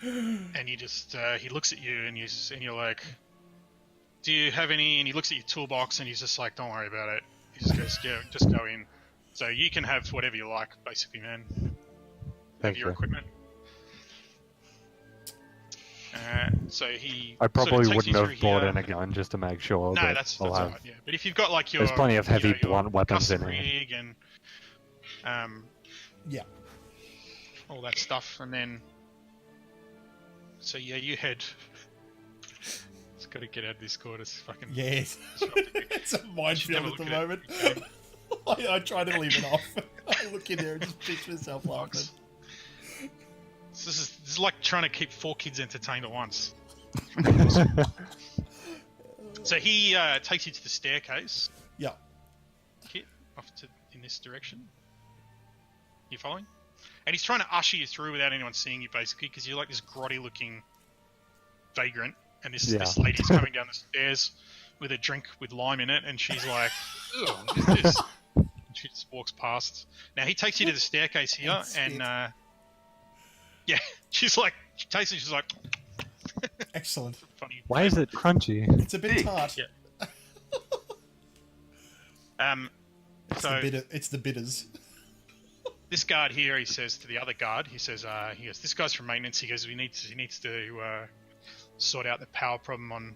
And you just he looks at you, and you're like, "Do you have any?" And he looks at your toolbox, and he's just like, "Don't worry about it." He just goes, "Yeah, just go in." So you can have whatever you like, basically, man. Have your equipment. So he. I probably wouldn't have brought here. in a gun just to make sure. No, that's right. Yeah, but if you've got like your, there's plenty of heavy your blunt weapons in custom here. rig and yeah, all that stuff, and then. So yeah, you head. It's got to get out of this quarter. It's fucking. Yes. It's a minefield at the moment. I try to leave it off. I look in there and just pitch myself laughing. This is like trying to keep 4 kids entertained at once. So he takes you to the staircase. Yeah. Kit, in this direction. You following? And he's trying to usher you through without anyone seeing you, basically, because you're like this grotty-looking vagrant, and this lady's coming down the stairs with a drink with lime in it, and she's like, "Ugh, what is this?" And she just walks past. Now he takes you to the staircase here, and yeah, she tastes it. She's like, excellent. Funny. Why is it crunchy? It's a bit tart. Yeah. It's the bitters. This guard here, he says to the other guard, he goes, "This guy's from maintenance." He goes, he needs to sort out the power problem on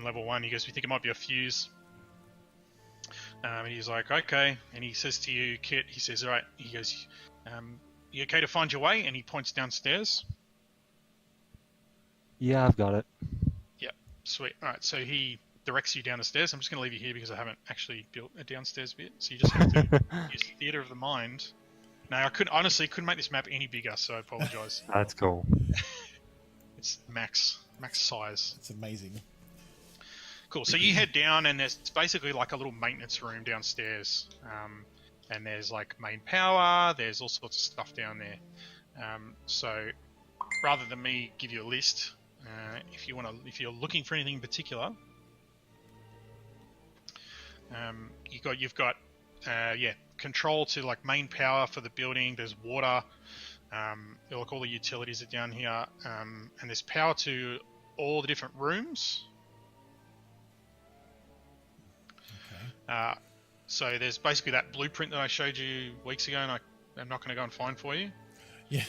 level 1. He goes, "We think it might be a fuse." And he's like, "Okay." And he says to you, Kit, he says, "All right." He goes, "You okay to find your way?" And he points downstairs. Yeah, I've got it. Yep, sweet. All right, so he directs you down the stairs. I'm just going to leave you here because I haven't actually built a downstairs bit. So you just have to use theatre of the mind. Now, I couldn't make this map any bigger, so I apologise. That's cool. It's max size. It's amazing. Cool. So you head down, and there's basically like a little maintenance room downstairs. And there's like main power. There's all sorts of stuff down there. So rather than me give you a list, if you're looking for anything in particular, you've got control to like main power for the building. There's water. Like all the utilities are down here, and there's power to all the different rooms. Okay. So there's basically that blueprint that I showed you weeks ago, and I'm not going to go and find for you. Yeah.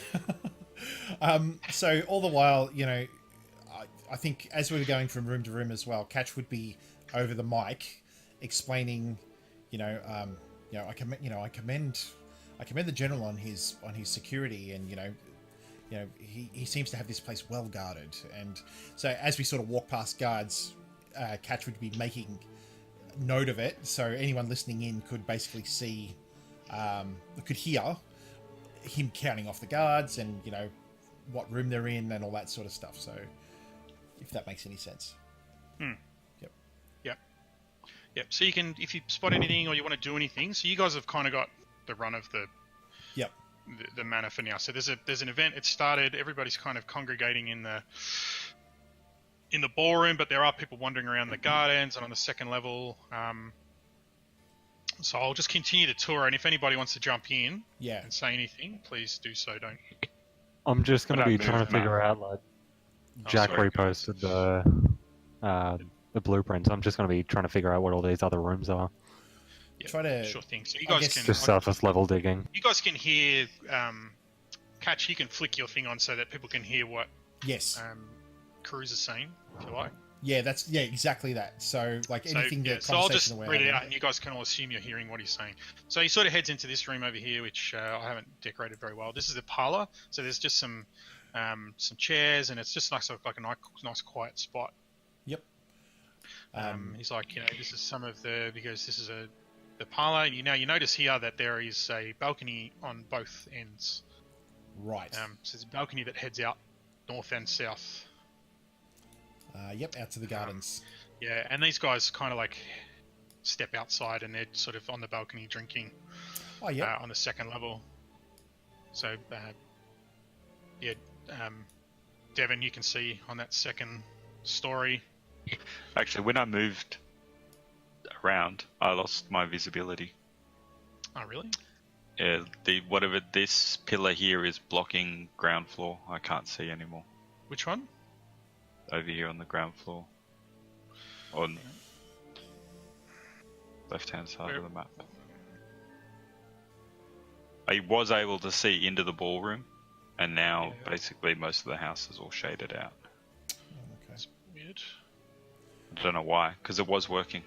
So all the while, I think as we were going from room to room as well, Catch would be over the mic explaining, I commend the general on his security, and he seems to have this place well guarded. And so as we sort of walk past guards, Catch would be making note of it, so anyone listening in could basically see, could hear him counting off the guards and what room they're in and all that sort of stuff. So if that makes any sense. Yep. So you can, if you spot anything or you want to do anything, so you guys have kind of got the run of the manor for now. So there's an event. It started. Everybody's kind of congregating in the ballroom, but there are people wandering around the gardens and on the second level. So I'll just continue the tour, and if anybody wants to jump in and say anything, please do so. Don't. I'm just going to be trying to figure out, like, Jack reposted the blueprints. I'm just going to be trying to figure out what all these other rooms are. Yeah, sure thing. So you guys can just surface level digging. You guys can hear. Catch, you can flick your thing on so that people can hear what Cruz is saying, if you like. Yeah, exactly that. So, like, anything so I'll just read it out, and you guys can all assume you're hearing what he's saying. So he sort of heads into this room over here, which I haven't decorated very well. This is the parlor. So there's just some chairs, and it's just like a nice quiet spot. Yep. He's like, this is some of because this is the parlor. You notice here that there is a balcony on both ends. Right. So there's a balcony that heads out north and south. Yep, out to the gardens. Yeah, and these guys kind of like step outside and they're sort of on the balcony drinking. Oh, yeah. On the second level. So, Devin, you can see on that second story. Actually, when I moved around, I lost my visibility. Oh, really? Yeah, this pillar here is blocking ground floor. I can't see anymore. Which one? Over here on the ground floor. On left-hand side of the map. I was able to see into the ballroom, and now basically most of the house is all shaded out. Oh, okay. That's weird. I don't know why, because it was working.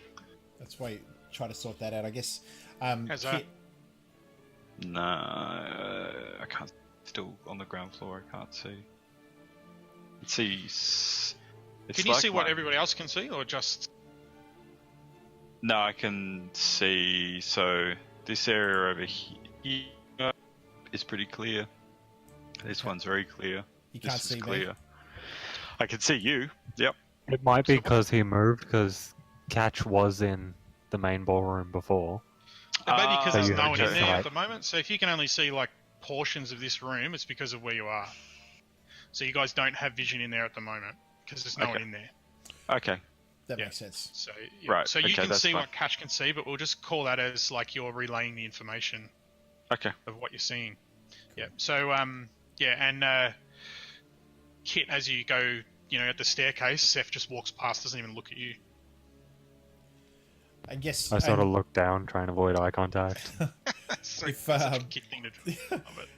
That's why you try to sort that out, I guess. How's that? No, I can't. Still on the ground floor, I can't see. Can you see what everybody else can see, or just? No, I can see. So this area over here is pretty clear. This one's very clear. You can't see me. I can see you. Yep. It might be because he moved, because Catch was in the main ballroom before. Maybe because there's no one in there right. at the moment. So if you can only see like portions of this room, it's because of where you are. So you guys don't have vision in there at the moment because there's no one in there. Okay. That makes sense. So Right, So you okay, can see fine. what Catch can see, but we'll just call that as like you're relaying the information Okay. of what you're seeing. Yeah. So Kit, as you go, at the staircase, Seth just walks past, doesn't even look at you. I guess I sort of look down, trying to avoid eye contact. So, If, such a Kit thing to do. Love it.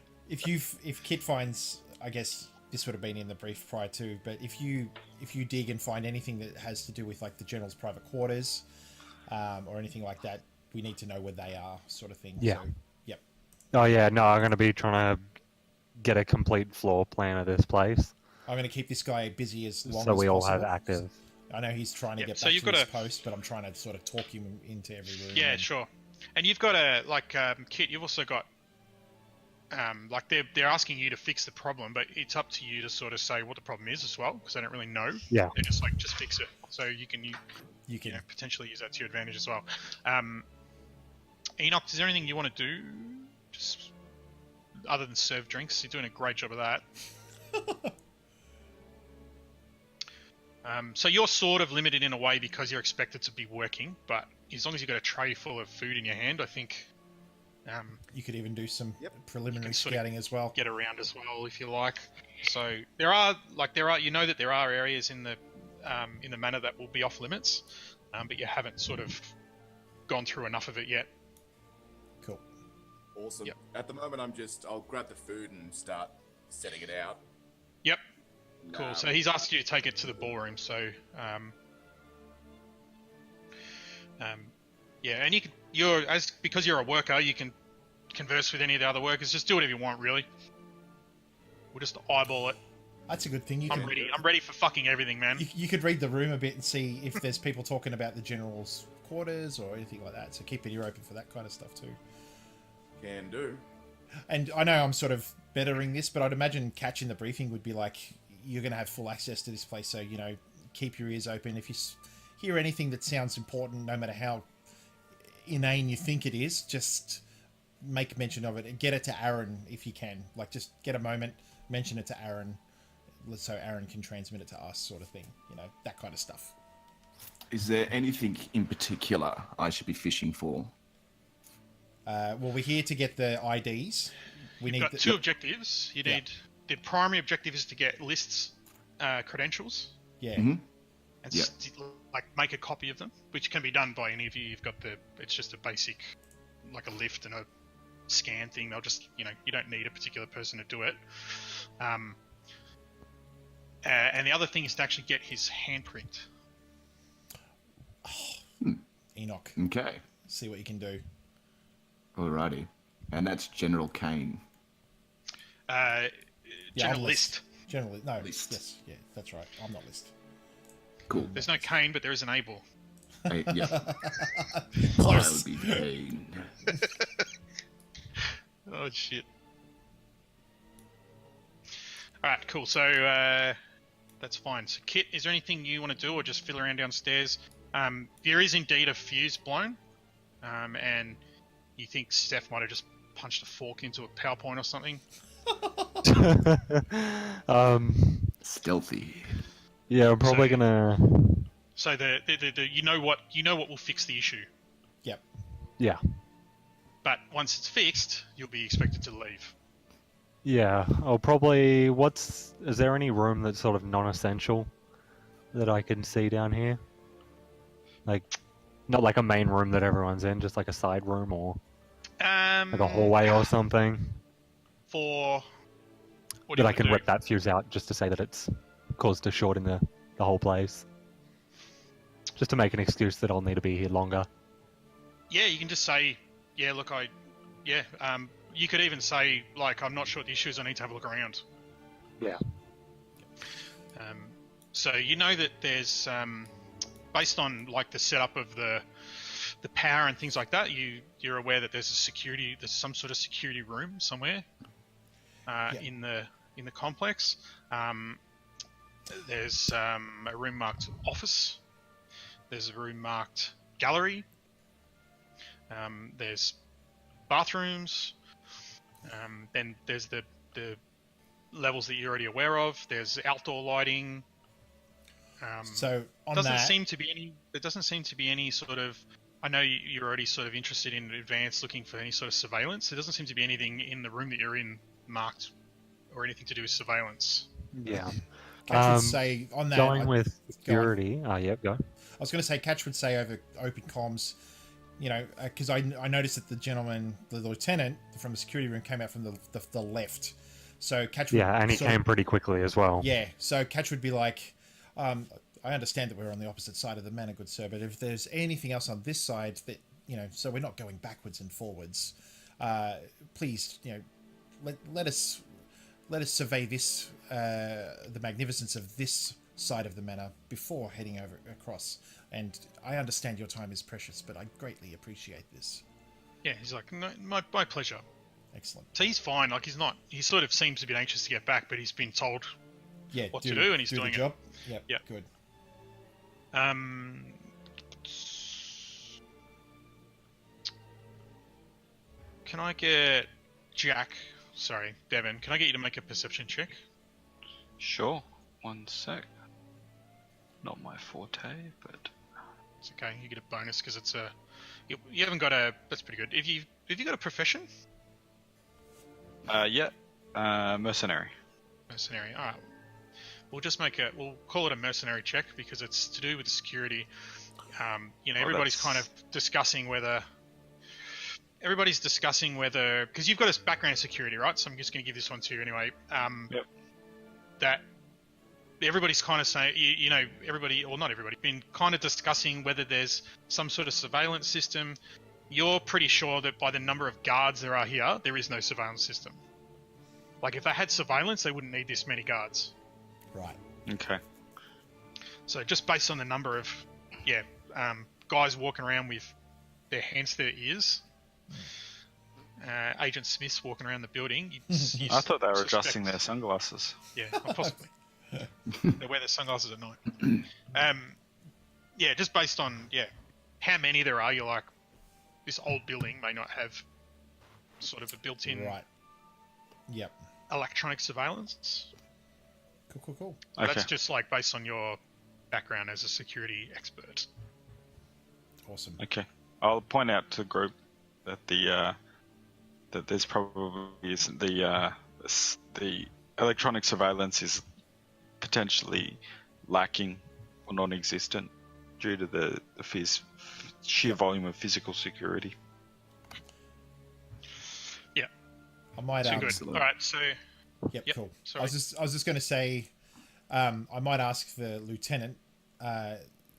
if Kit finds, I guess this would have been in the brief prior to, but if you dig and find anything that has to do with like the general's private quarters, or anything like that, we need to know where they are, sort of thing. Yeah. So, yep. Oh yeah, no, I'm going to be trying to get a complete floor plan of this place, I'm going to keep this guy busy as long so as we all possible. have active. I know he's trying to get So back you've to got his post, but I'm trying to sort of talk him into every room. Yeah, and- sure. And you've got Kit, you've also got, they're asking you to fix the problem, but it's up to you to sort of say what the problem is as well, because they don't really know. Yeah. They're just like, just fix it. So you can You can. potentially use that to your advantage as well. Enoch, is there anything you want to do? Just other than serve drinks? You're doing a great job of that. So you're sort of limited in a way because you're expected to be working, but as long as you've got a tray full of food in your hand, I think You could even do some you preliminary can sort of scouting as well. get around as well if you like. So there are that there are areas in the manor that will be off limits, but you haven't sort of gone through enough of it yet. Cool. Awesome. Yep. At the moment, I'll grab the food and start setting it out. Yep. Cool. So he's asked you to take it to the ballroom. So, and because you're a worker, you can converse with any of the other workers. Just do whatever you want, really. We'll just eyeball it. That's a good thing. I'm ready. I'm ready for fucking everything, man. You could read the room a bit and see if there's people talking about the general's quarters or anything like that. So keep an ear open for that kind of stuff too. Can do. And I know I'm sort of bettering this, but I'd imagine Catch in the briefing would be like, you're going to have full access to this place, so, keep your ears open. If you hear anything that sounds important, no matter how inane you think it is, just make mention of it and get it to Aaron if you can. Like, just get a moment, mention it to Aaron, so Aaron can transmit it to us, sort of thing. That kind of stuff. Is there anything in particular I should be fishing for? Well, we're here to get the IDs. You've got two objectives. You need the primary objective is to get lists, credentials. Yeah. Mm-hmm. And make a copy of them, which can be done by any of you. You've got it's just a basic, like a lift and a scan thing. They'll just, you don't need a particular person to do it. And the other thing is to actually get his handprint. Enoch. Okay. See what you can do. Alrighty. And that's General Kane. General list. Generally, no. List. Yes, yeah, that's right. I'm not list. Cool. There's no Kane, but there is an Abel. Yeah. Close. I'll be Kane. Oh shit. Alright, cool. So, that's fine. So, Kit, is there anything you want to do or just fiddle around downstairs? There is indeed a fuse blown, and you think Steph might have just punched a fork into a PowerPoint or something. Stealthy. Yeah, I'm probably gonna. So you know what will fix the issue. Yep. Yeah. But once it's fixed, you'll be expected to leave. Yeah, I'll probably. Is there any room that's sort of non-essential that I can see down here? Like, not like a main room that everyone's in, just like a side room or like a hallway or something. That I can rip that fuse out just to say that it's caused a short in the whole place. Just to make an excuse that I'll need to be here longer. Yeah, you can just say, yeah, look, you could even say, like, I'm not sure what the issue is, I need to have a look around. Yeah. So you know that there's, based on, like, the setup of the power and things like that, you're aware that there's some sort of security room somewhere in the complex. There's a room marked office. There's a room marked gallery. There's bathrooms. Then there's the levels that you're already aware of. There's outdoor lighting. So on there that, doesn't seem to be any sort of. I know you're already sort of interested in advance, looking for any sort of surveillance. There doesn't seem to be anything in the room that you're in marked or anything to do with surveillance. Yeah. Catch would say on that. Going with security. Oh, yep, go. I was going to say, Catch would say over open comms, you know, because I noticed that the gentleman, the lieutenant from the security room, came out from the left. So Catch would, and he came pretty quickly as well. Yeah, so Catch would be like, I understand that we're on the opposite side of the manor, good sir, but if there's anything else on this side that, you know, so we're not going backwards and forwards, please, you know, let us survey this, the magnificence of this side of the manor before heading over across. And I understand your time is precious, but I greatly appreciate this. Yeah, he's like, no, my pleasure. Excellent. So he's fine. Like he sort of seems a bit anxious to get back, but he's been told what to do, and he's doing the job. it. Yep. Good. Can I get Devin, can I get you to make a perception check? Sure. 1 sec. Not my forte, but It's okay. You get a bonus because it's a. You haven't got a. That's pretty good. Have you got a profession? yeah. Mercenary. Mercenary. All right. We'll call it a mercenary check because it's to do with security. Everybody's kind of discussing whether. Everybody's discussing whether, because you've got a background in security, right? So I'm just going to give this one to you anyway. Yep. That everybody's kind of saying, everybody, or not everybody, been kind of discussing whether there's some sort of surveillance system. You're pretty sure that by the number of guards there are here, there is no surveillance system. Like, if they had surveillance, they wouldn't need this many guards. Right. Okay. So just based on the number of, guys walking around with their hands to their ears, Agent Smith's walking around the building. I thought they were adjusting their sunglasses. Yeah, possibly. They wear their sunglasses at night. Just based on how many there are, you're like, this old building may not have sort of a built-in Yep. electronic surveillance. Cool. Okay. That's just like based on your background as a security expert. Awesome. Okay. I'll point out to the group that that there's probably isn't the electronic surveillance is potentially lacking or non-existent due to the sheer volume of physical security. Yeah. I might good. All right. So. Yep. Cool. Sorry. I was just going to say, I might ask the lieutenant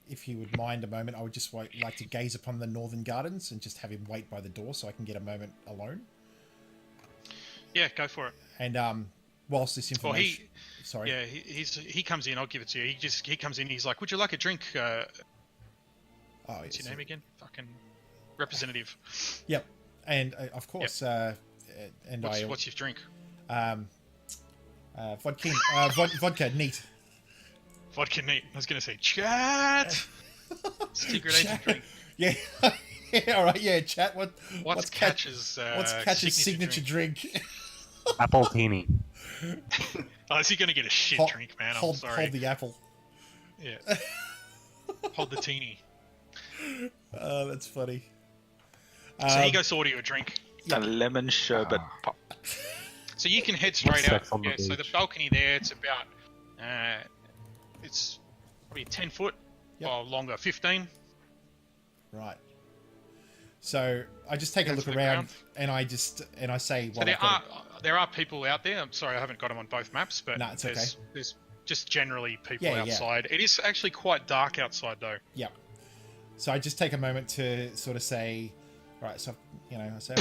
if he would mind a moment. I would just like to gaze upon the northern gardens and just have him wait by the door so I can get a moment alone. Yeah, go for it. And whilst this information, sorry. Yeah, he comes in. I'll give it to you. He comes in. He's like, "Would you like a drink?" What's your name again? Fucking representative. Yep. And of course, Yep. What's your drink? Vodka, neat. Vodka neat. I was going to say, chat! Secret agent drink. Yeah. Yeah, all right, yeah, chat. What's Catch's signature drink? Apple teeny. Oh, is he going to get a shit drink, man? I'm sorry. Hold the apple. Yeah. Hold the teeny. Oh, that's funny. So he goes to order you a drink. A lemon sherbet pop. So you can head straight out. On the Yeah, so the beach. balcony there, it's about, it's probably 10 foot or longer, 15. Right. So I just take a look around, and I say, So there are people out there. I'm sorry, I haven't got them on both maps, but No, it's okay. There's just generally people Yeah, yeah. outside. It is actually quite dark outside, though. Yeah. So I just take a moment to sort of say, right. So I say,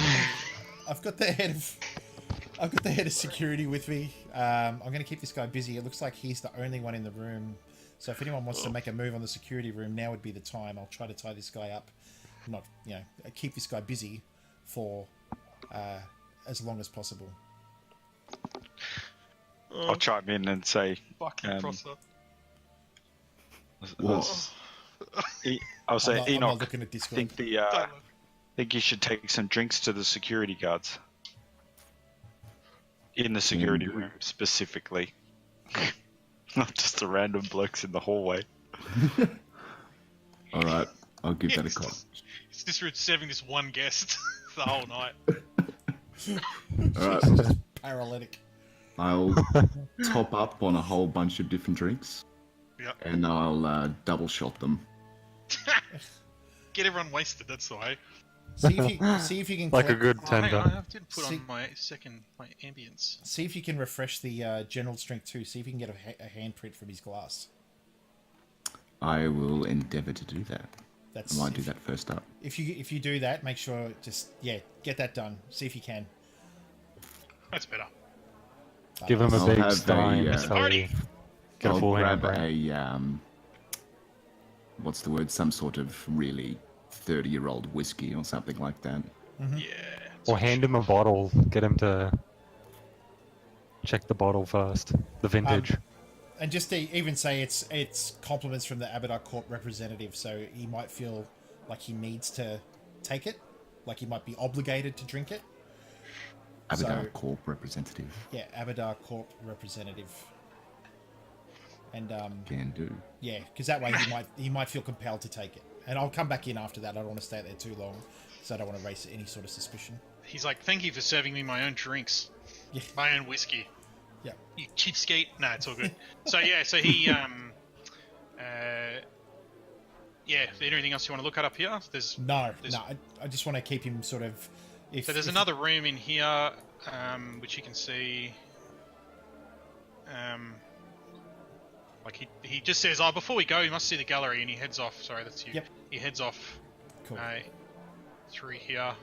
I've got the head of security with me. I'm going to keep this guy busy. It looks like he's the only one in the room. So if anyone wants to make a move on the security room, now would be the time. I'll try to tie this guy up. Not, keep this guy busy for as long as possible. I'll chime in and say, Fucking Prosser. I'll say, I'm not Enoch, looking at Discord. think you should take some drinks to the security guards. In the security room, specifically. Not just the random blokes in the hallway. All right, I'll give that a call. It's just serving this one guest the whole night. All right, Paralytic. I'll top up on a whole bunch of different drinks. Yep. And I'll double shot them. Get everyone wasted, that's the way. See if you can Like a collect- good Oh, hang tender. on, I didn't put See- on my ambience. See if you can refresh the general strength too. See if you can get a handprint from his glass. I will endeavour to do that. That's I might do that first up. If you do that, make sure get that done. See if you can. That's better. Give him a I'll big have stein a, so party. he get a I'll full grab handprint. what's the word? Some sort of really 30-year-old whiskey or something like that. Yeah. Or hand him a bottle. Get him to check the bottle first. The vintage. And just to even say it's compliments from the Abadar Corp representative, so he might feel like he needs to take it, like he might be obligated to drink it. Abadar So- Corp representative. Yeah, Abadar Corp representative. And Can do. yeah, because that way he might feel compelled to take it. And I'll come back in after that. I don't want to stay there too long, so I don't want to raise any sort of suspicion. He's like, thank you for serving me my own drinks. Yeah. My own whiskey. Yeah. You cheapskate. Nah, it's all good. So he yeah, is there anything else you want to look at up here? No. I just want to keep him sort of. So there's another room in here, which you can see. Like he just says, "Oh, before we go, you must see the gallery," and he heads off. Sorry, that's you. Yep. He heads off Cool. through here.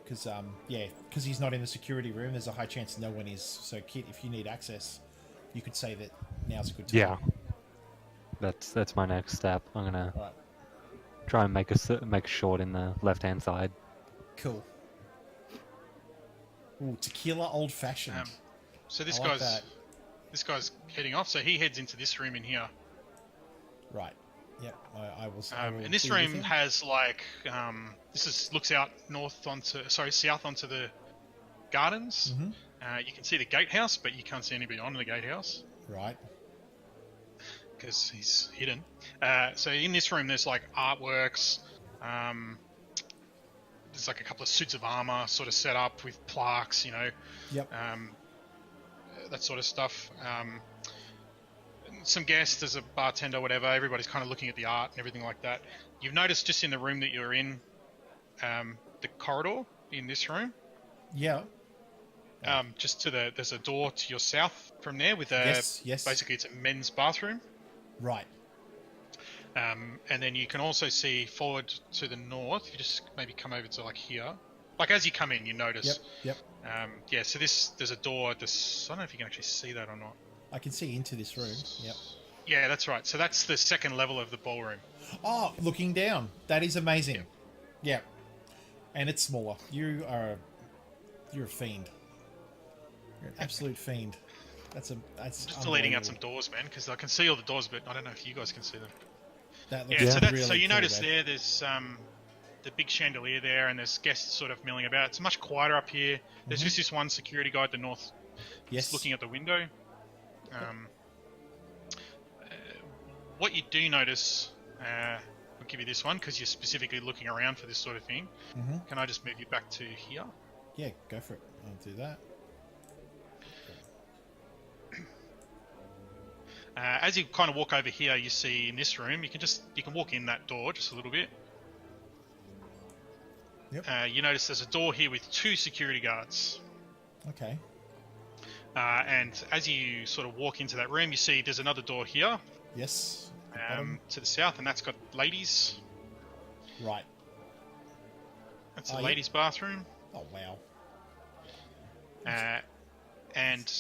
Because he's not in the security room, there's a high chance no one is. So, Kit, if you need access, you could say that now's a good time. Yeah. That's my next step. I'm gonna All right. try and make a short in the left-hand side. Cool. Ooh, tequila old fashioned. So this I like that. this guy's heading off. So he heads into this room in here. Right. Yep. I will. And this be with room him. has like looks out south onto the gardens. Mhm. You can see the gatehouse, but you can't see anybody on the gatehouse Right. because he's hidden. So in this room, there's like artworks. There's like a couple of suits of armor sort of set up with plaques, Yep. that sort of stuff. Some guests, there's a bartender, whatever. Everybody's kind of looking at the art and everything like that. You've noticed just in the room that you're in, the corridor in this room. Yeah. Just there's a door to your south from there with a Yes. basically it's a men's bathroom. Right. And then you can also see forward to the north. You just maybe come over to like here. Like as you come in, you notice. Yep. Yeah. So there's a door. I don't know if you can actually see that or not. I can see into this room. Yep. Yeah, that's right. So that's the second level of the ballroom. Oh, looking down. That is amazing. Yep. Yep. And it's smaller. You're a fiend. You're an absolute fiend. That's Just deleting out some doors, man, because I can see all the doors, but I don't know if you guys can see them. That looks Yeah, so that's really so you cool, notice man. there's the big chandelier there, and there's guests sort of milling about. It's much quieter up here. There's just this one security guy at the north, just looking at the window. What you do notice, I'll give you this one because you're specifically looking around for this sort of thing. Can I just move you back to here? Yeah, go for it. I'll do that. As you kind of walk over here, you see in this room, you can walk in that door just a little bit. Yep. You notice there's a door here with 2 security guards. Okay. And as you sort of walk into that room, you see there's another door here. Yes. To the south, and that's got ladies. Right. That's a ladies' bathroom. Oh, wow. And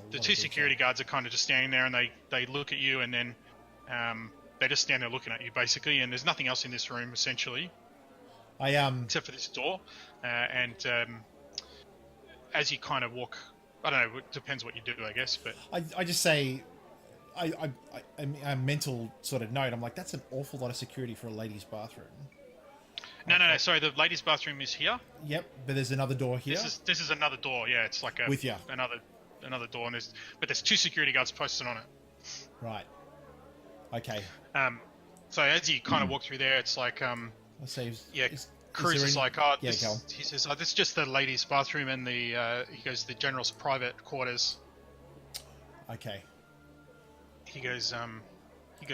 the 2 security guards are kind of just standing there, and they look at you, and then they just stand there looking at you, basically. And there's nothing else in this room, essentially, except for this door. As you kind of walk, I don't know. It depends what you do, I guess. But I just say, a mental sort of note. I'm like, that's an awful lot of security for a ladies' bathroom. No. Sorry, the ladies' bathroom is here. Yep, but there's another door here. This is another door. Yeah, it's like with you. Another door, and there's 2 security guards posted on it. Right. Okay. So as you kind of walk through there, it's like Let's say, Cruz is like, oh, yeah, go on. he says, oh, this is just the ladies' bathroom and the the general's private quarters. Okay. He goes,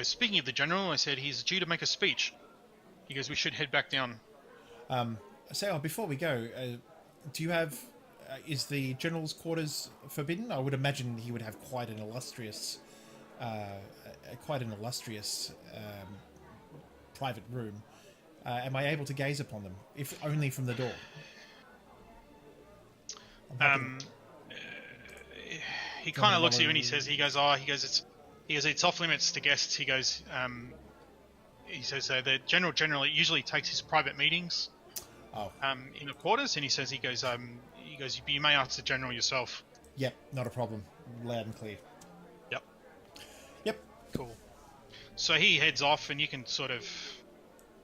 speaking of the general, I said he's due to make a speech. He goes, we should head back down. Before we go, do you have, is the general's quarters forbidden? I would imagine he would have quite an illustrious private room. Am I able to gaze upon them, if only from the door? He kind of looks at you and he says, it's off limits to guests. He goes, the general generally usually takes his private meetings in the quarters, and he goes, you may ask the general yourself. Yep, not a problem. Loud and clear. Yep. Cool. So he heads off, and you can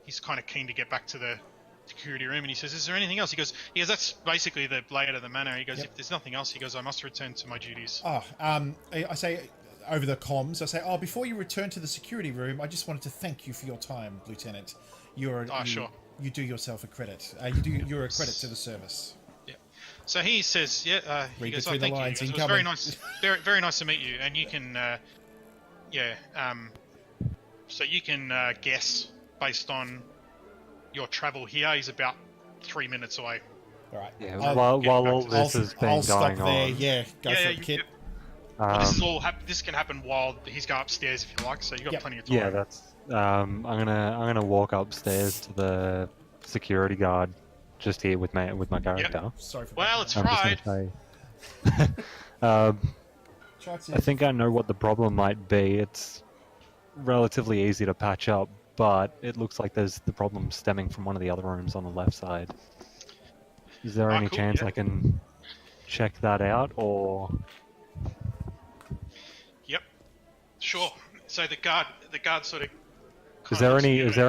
he's kind of keen to get back to the security room, and he says, is there anything else? He goes, that's basically the layout of the manor. He goes, if there's nothing else, he goes, I must return to my duties. I say over the comms, I say, before you return to the security room, I just wanted to thank you for your time, Lieutenant. Sure. You do yourself a credit. You're a credit to the service. Yeah. So he says, he goes, between the thank lines, you. It was very nice, very nice to meet you. And you can, so you can guess based on your travel here. He's about 3 minutes away. All right. Yeah. While all this has been going on. Yeah. Go for it, kid. This can happen while he's going upstairs if you like. So you got plenty of time. Yeah, that's. I'm gonna walk upstairs to the security guard, just here with my character. Yep. Sorry for it's fried. I think I know what the problem might be. It's relatively easy to patch up, but it looks like there's the problem stemming from one of the other rooms on the left side. Is there any chance I can check that out, or? Yep. Sure. So the guard sort of. Is there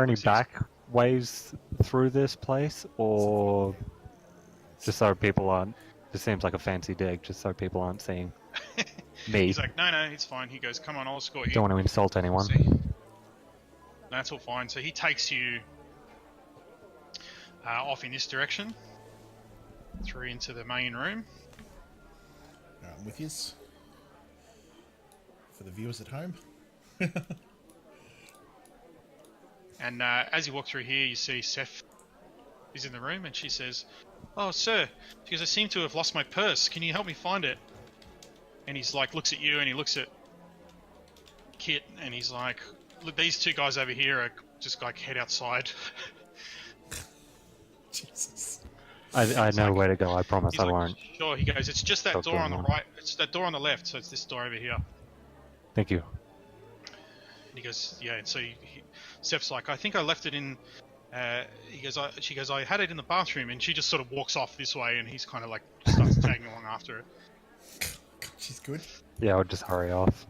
any back ways through this place, or just so people aren't? This seems like a fancy dig, just so people aren't seeing me. He's like, no, it's fine. He goes, come on, I'll escort you. Don't want to insult anyone. That's all fine. So he takes you off in this direction, through into the main room. I'm with you. For the viewers at home. And as you walk through here, you see Seth is in the room, and she says, "Oh, sir," she goes, "I seem to have lost my purse. Can you help me find it?" And he's like, looks at you, and he looks at Kit, and he's like, "Look, these 2 guys over here are just like head outside." Jesus. I know where to go. I promise I won't. Sure. He goes, "It's just that door on the right. It's that door on the left. So it's this door over here." Thank you. And he goes, "Yeah." And so Steph's like, "I think I left it in." She goes, "I had it in the bathroom," and she just sort of walks off this way, and he's kind of like starts tagging along after her. which is good. Yeah, I'll just hurry off.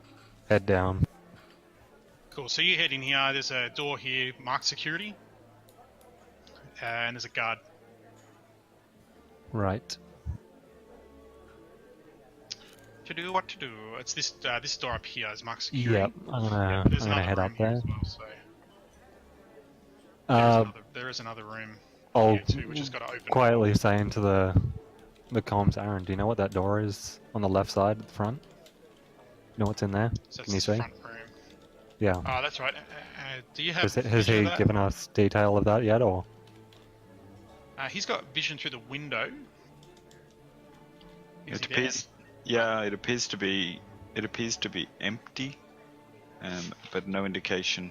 Head down. Cool. So you head in here. There's a door here marked security, and there's a guard. Right. To do what to do? It's this door up here is marked security. Yep, I'm gonna head up there. As well, so there is another room I'll here too, which has got to open. quietly say into the comms, Aaron, do you know what that door is on the left side at the front? You know what's in there? So Can you it's see? the front room. Yeah. Oh, that's right. Do you have? Has vision he of that? given us detail of that yet, or? He's got vision through the window. Is It he there? appears. Yeah, it appears to be. It appears to be empty, but no indication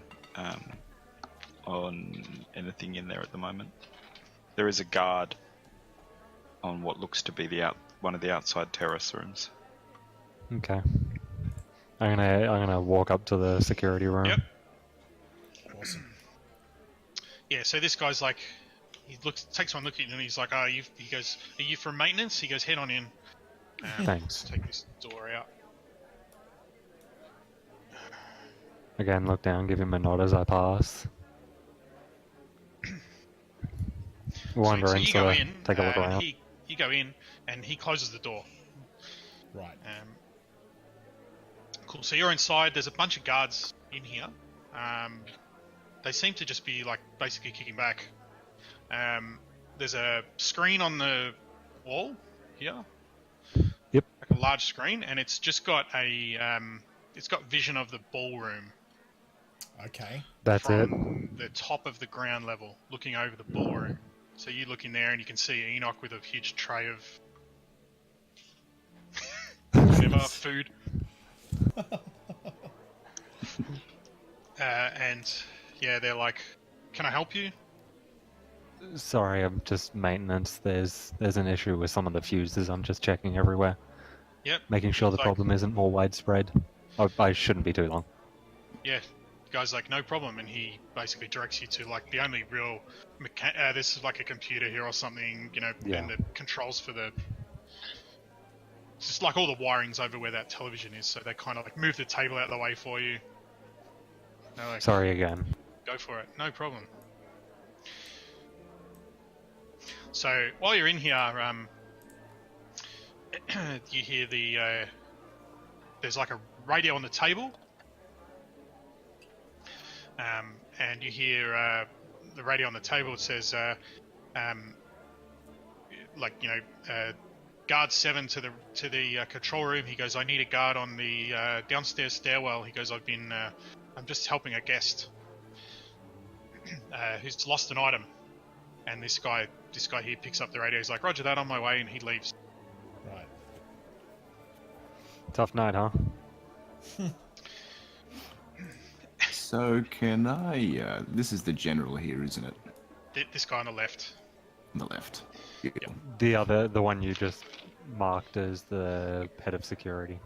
on anything in there at the moment. There is a guard on what looks to be one of the outside terrace rooms. Okay. I'm gonna walk up to the security room. Yep. Awesome. Yeah. So this guy's like, he takes one look at you, and he's like, he goes, "Are you from maintenance?" He goes, "Head on in." Thanks. Let's take this door out. Again, look down, give him a nod as I pass. Wander So in, you so go in. take a look around. You go in, and he closes the door. Right. Cool. So you're inside. There's a bunch of guards in here. They seem to just be like basically kicking back. There's a screen on the wall here. Yep. Like a large screen, and it's just got it's got vision of the ballroom Okay. That's it. from the top of the ground level, looking over the ballroom. So you look in there, and you can see Enoch with a huge tray of whatever food. And yeah, they're like, "Can I help you?" Sorry, I'm just maintenance. There's an issue with some of the fuses. I'm just checking everywhere, Yep. making sure the Like- problem isn't more widespread. I shouldn't be too long. Yeah. The guy's like, "No problem," and he basically directs you to like the only real this is like a computer here or something, you know, Yeah. and the controls for the. It's just like all the wiring's over where that television is, so they kind of like move the table out of the way for you. They're like, Sorry again. Go for it, no problem. So while you're in here, you hear the there's like a radio on the table, and you hear the radio on the table. It says, like, you know, guard 7 to the control room. He goes, "I need a guard on the downstairs stairwell." He goes, I'm just helping a guest who's lost an item." And this guy here picks up the radio. He's like, "Roger that, on my way," and he leaves. Right. Tough night, huh? So can I? This is the general here, isn't it? This guy on the left. On the left. Yeah. The one you just marked as the head of security.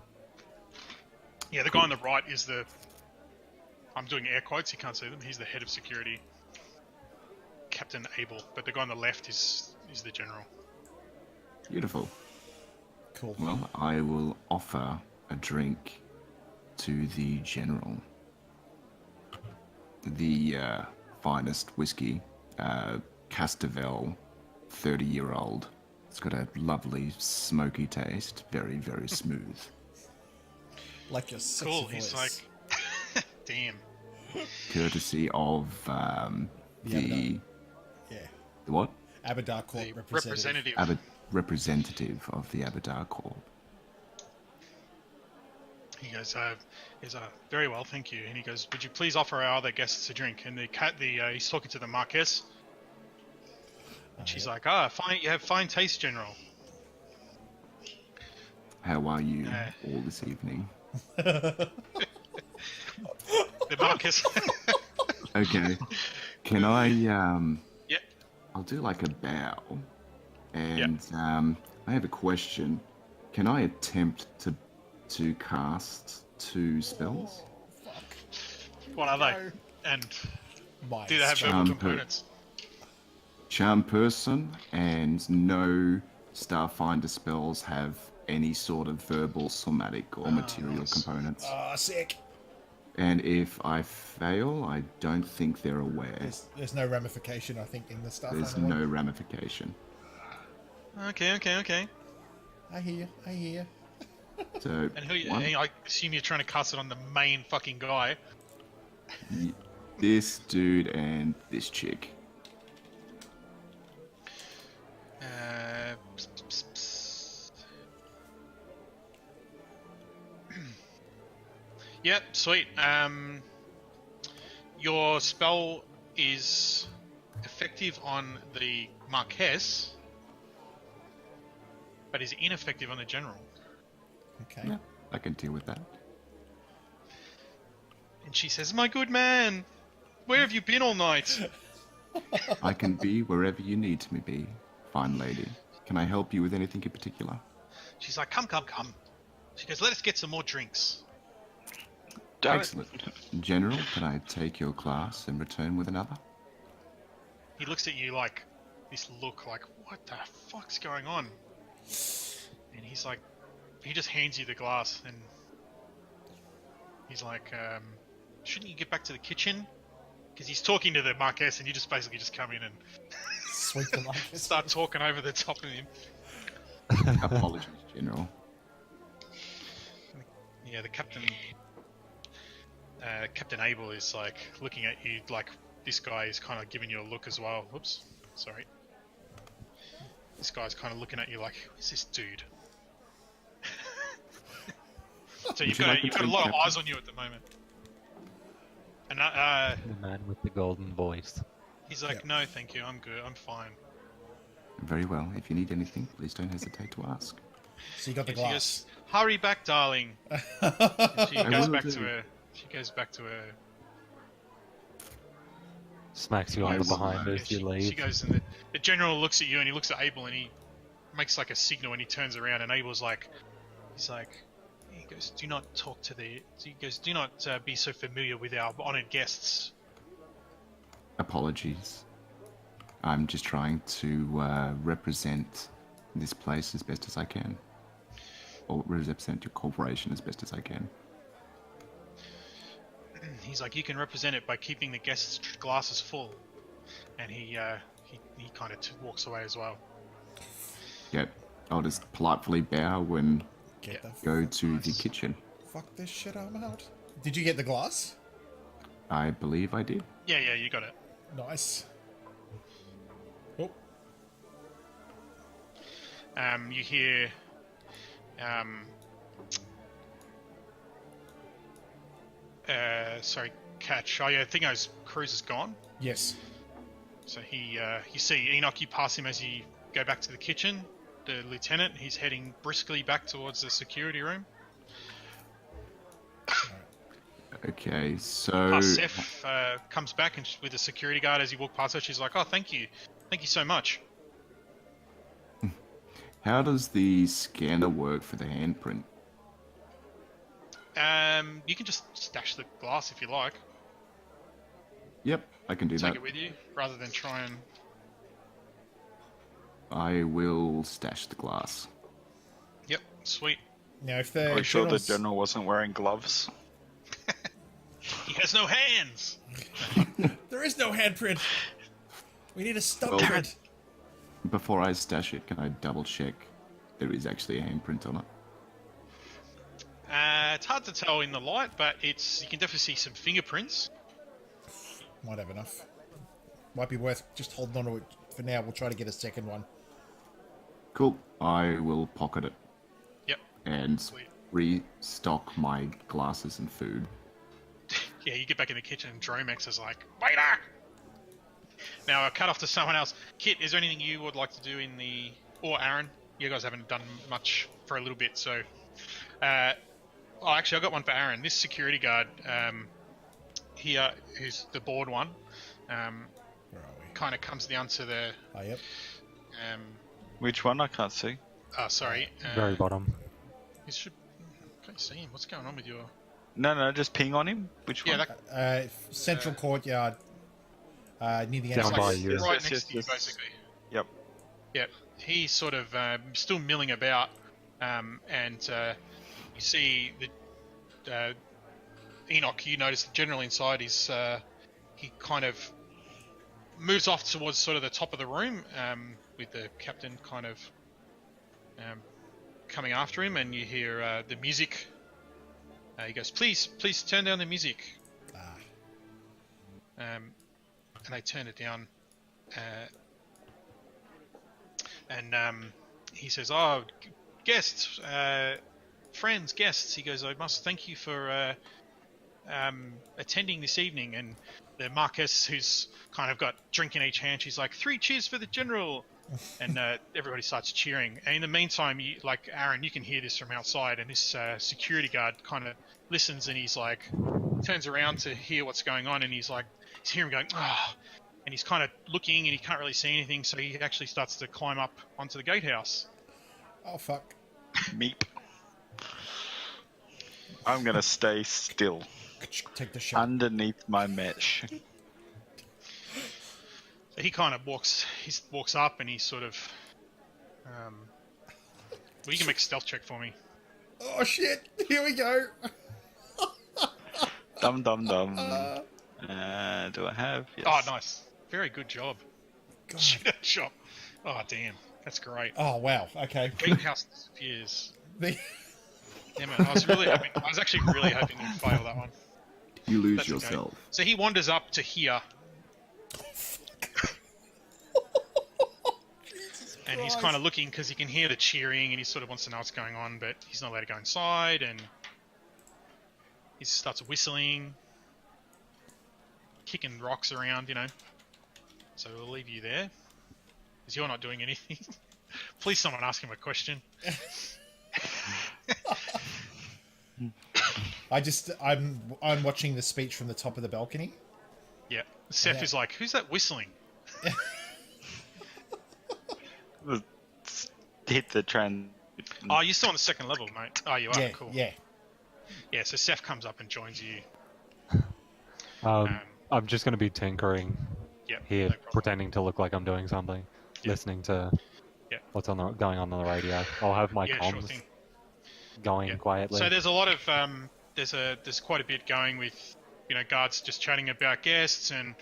Yeah, the guy on the right is the. I'm doing air quotes. You can't see them. He's the head of security, Captain Abel. But the guy on the left is the general. Beautiful. Cool. Well, I will offer a drink to the general. The finest whiskey, Castavel, 30-year-old. It's got a lovely smoky taste, very, very smooth. Like your sexy Cool. voice. He's like, damn. Courtesy of the Yeah. the what? Abadar Court The representative. Representative of the Abadar Corp. He goes, very well, thank you. And he goes, "Would you please offer our other guests a drink?" And he's talking to the Marquess. And she's like, "Fine, you have fine taste, General." How are you all this evening? The Marquess. Okay. Can I Yep. I'll do like a bow. And I have a question. Can I attempt to cast 2 spells? What are they? And Mice. do they have verbal Charm components? Charm Person and no Starfinder spells have any sort of verbal, somatic, or material components. Oh, sick. And if I fail, I don't think they're aware. There's no ramification, I think, in the stuff. There's no ramification. Okay. I hear. So, And I assume you're trying to cast it on the main fucking guy. This dude and this chick. Yep, sweet. Your spell is effective on the Marquess, but is ineffective on the General. Okay. Yeah, I can deal with that. And she says, "My good man, where have you been all night?" I can be wherever you need me be, fine lady. Can I help you with anything in particular? She's like, come. She goes, "Let us get some more drinks." Excellent. General, can I take your glass and return with another? He looks at you like this look like, what the fuck's going on? And he's like, he just hands you the glass and he's like, shouldn't you get back to the kitchen? Because he's talking to the Marquess and you just basically just come in and Sweep the Marquess. start talking over the top of him. Apologies, General. Yeah, the captain, Captain Abel is like looking at you like this guy is kind of giving you a look as well. Whoops, sorry. This guy's kind of looking at you like, who is this dude? So you've got a lot of eyes on you at the moment. And The man with the golden voice. he's like, no, thank you, I'm good, I'm fine. Very well. If you need anything, please don't hesitate to ask. So you got the She glass. goes, hurry back, darling. And she goes back to her. She goes back to her. Smacks you on the behind as you She leave. goes, and the general looks at you, and he looks at Abel, and he makes like a signal, and he turns around, and Abel's like, he goes, do not talk to the. He goes, do not be so familiar with our honoured guests. Apologies. I'm just trying to represent this place as best as I can. Or represent your corporation as best as I can. He's like, you can represent it by keeping the guests' glasses full, and he kind of walks away as well. Yep. I'll just politely bow and Get the go to the kitchen. fuck this shit, I'm out. Did you get the glass? I believe I did. Yeah, you got it. Nice. Oh, You hear, sorry, Catch. Oh yeah, I think Cruz is gone. yes. So you see Enoch, you pass him as you go back to the kitchen. The lieutenant, he's heading briskly back towards the security room. Okay, so... Seth comes back and with the security guard as you walk past her, she's like, "Oh, thank you so much." How does the scanner work for the handprint? You can just stash the glass if you like. Yep, I can do Take that. it with you rather than try and. I will stash the glass. Yep, sweet. Now, if the Are you sure the general's- general wasn't wearing gloves? He has no hands. There is no handprint. We need a stump Well- print. Before I stash it, can I double check there is actually a handprint on it? It's hard to tell in the light, but you can definitely see some fingerprints. Might have enough. Might be worth just holding on to it for now. We'll try to get a second one. Cool. I will pocket it Yep. and Sweet. restock my glasses and food. Yeah, you get back in the kitchen and Dromex is like, waiter! Now, I'll cut off to someone else. Kit, is there anything you would like to do in the... Or Aaron? You guys haven't done much for a little bit, so... Actually, I got one for Aaron. This security guard, here, who's the board one, Where are we? kind of comes down to the... Oh, yep. Which one? I can't see. Sorry. Very bottom. You should... Can't see him. What's going on with your... No, just ping on him. Which Yeah, one? that, Central courtyard. Near the Down entrance. by like, you. right Yes, next to you, yes. basically. Yep. Yep. He's sort of still milling about, and you see the Enoch. You notice the general inside is he kind of moves off towards sort of the top of the room, with the captain kind of coming after him, and you hear the music. He goes, please turn down the music. And they turn it down. And he says, oh, guests, friends, guests. He goes, I must thank you for attending this evening. And the Marquess, who's kind of got drink in each hand, she's like, 3 cheers for the general. And everybody starts cheering. And in the meantime, Aaron, you can hear this from outside, and this security guard kind of listens, and he's like, turns around to hear what's going on, and he's hearing going, oh, and he's kind of looking, and he can't really see anything, so he actually starts to climb up onto the gatehouse. Oh, fuck. Meep. I'm gonna stay still. Take the shot. Underneath my mesh. So he kind of walks up, and he sort of, well, you can make a stealth check for me. Oh shit! Here we go. Dum. Do I have? Yes. Oh, nice. Very good job. Shit shop. Oh, damn. That's great. Oh wow. Okay. Greenhouse disappears. Damn it. I was actually really hoping you'd fail that one. You lose That's yourself. Okay. So he wanders up to here. And he's kind of looking because he can hear the cheering, and he sort of wants to know what's going on, but he's not allowed to go inside, and he starts whistling, kicking rocks around, So we'll leave you there, because you're not doing anything. Please someone ask him a question. I'm watching the speech from the top of the balcony. Yeah. Seth is like, who's that whistling? Hit the trend. Oh, you're still on the second level, mate. Oh, you are? Yeah, Cool. yeah. Yeah, so Seth comes up and joins you. I'm just going to be tinkering here, no problem. pretending to look like I'm doing something, listening to what's going on the radio. I'll have my comms going quietly. So there's a lot of there's quite a bit going with guards just chatting about guests, and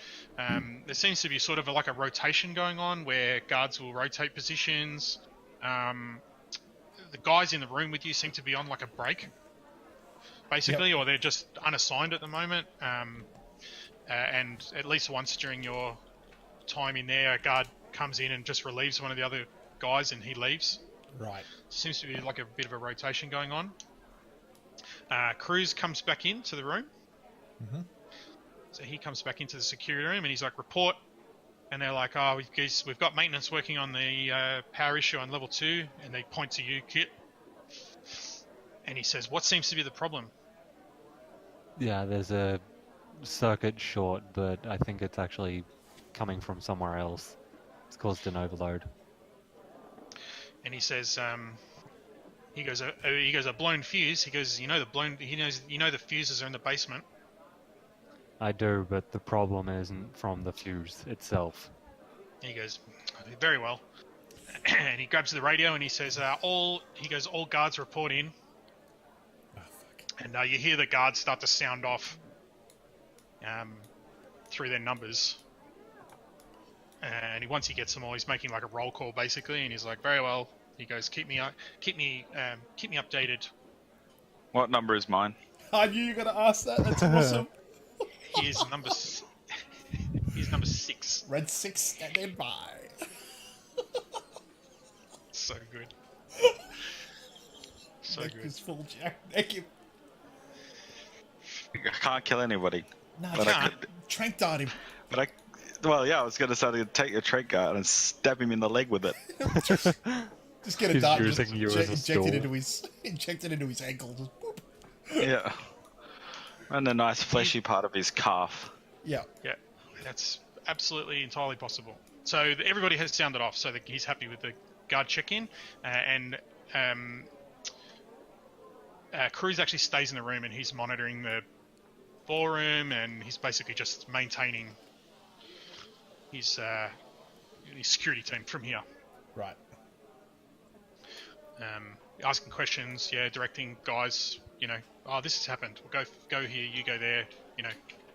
there seems to be sort of like a rotation going on where guards will rotate positions. The guys in the room with you seem to be on like a break, basically, or they're just unassigned at the moment. And at least once during your time in there, a guard comes in and just relieves one of the other guys, and he leaves. Right. Seems to be like a bit of a rotation going on. Cruz comes back into the room. Mm-hmm. So he comes back into the security room, and he's like, report. And they're like, oh, we've got maintenance working on the power issue on level 2. And they point to you, Kit. And he says, what seems to be the problem? Yeah, there's a circuit short, but I think it's actually coming from somewhere else. It's caused an overload. And he says, he goes, a blown fuse. He goes, the fuses are in the basement. I do, but the problem isn't from the fuse itself. He goes, very well. And he grabs the radio and he says, all guards report in. Oh, fuck. And you hear the guards start to sound off through their numbers. And once he gets them all, he's making like a roll call basically, and he's like, very well. He goes, keep me updated. What number is mine? I knew you were gonna ask that. That's awesome. He is number 6. Red 6 standing by. So good. So Neck good. is full, Jack. Neck him. I can't kill anybody. No, But you I can't. Trank dart him. I was going to say to take your trait guard and stab him in the leg with it. Just get a He's dart and using just you as a inject it into his ankle. Just boop. Yeah. And the nice fleshy part of his calf. Yeah. Yeah, that's absolutely entirely possible. So everybody has sounded off, so that he's happy with the guard check-in, and Cruz actually stays in the room, and he's monitoring the ballroom, and he's basically just maintaining his security team from here. Right. asking questions, directing guys, oh, this has happened. We'll go here, you go there,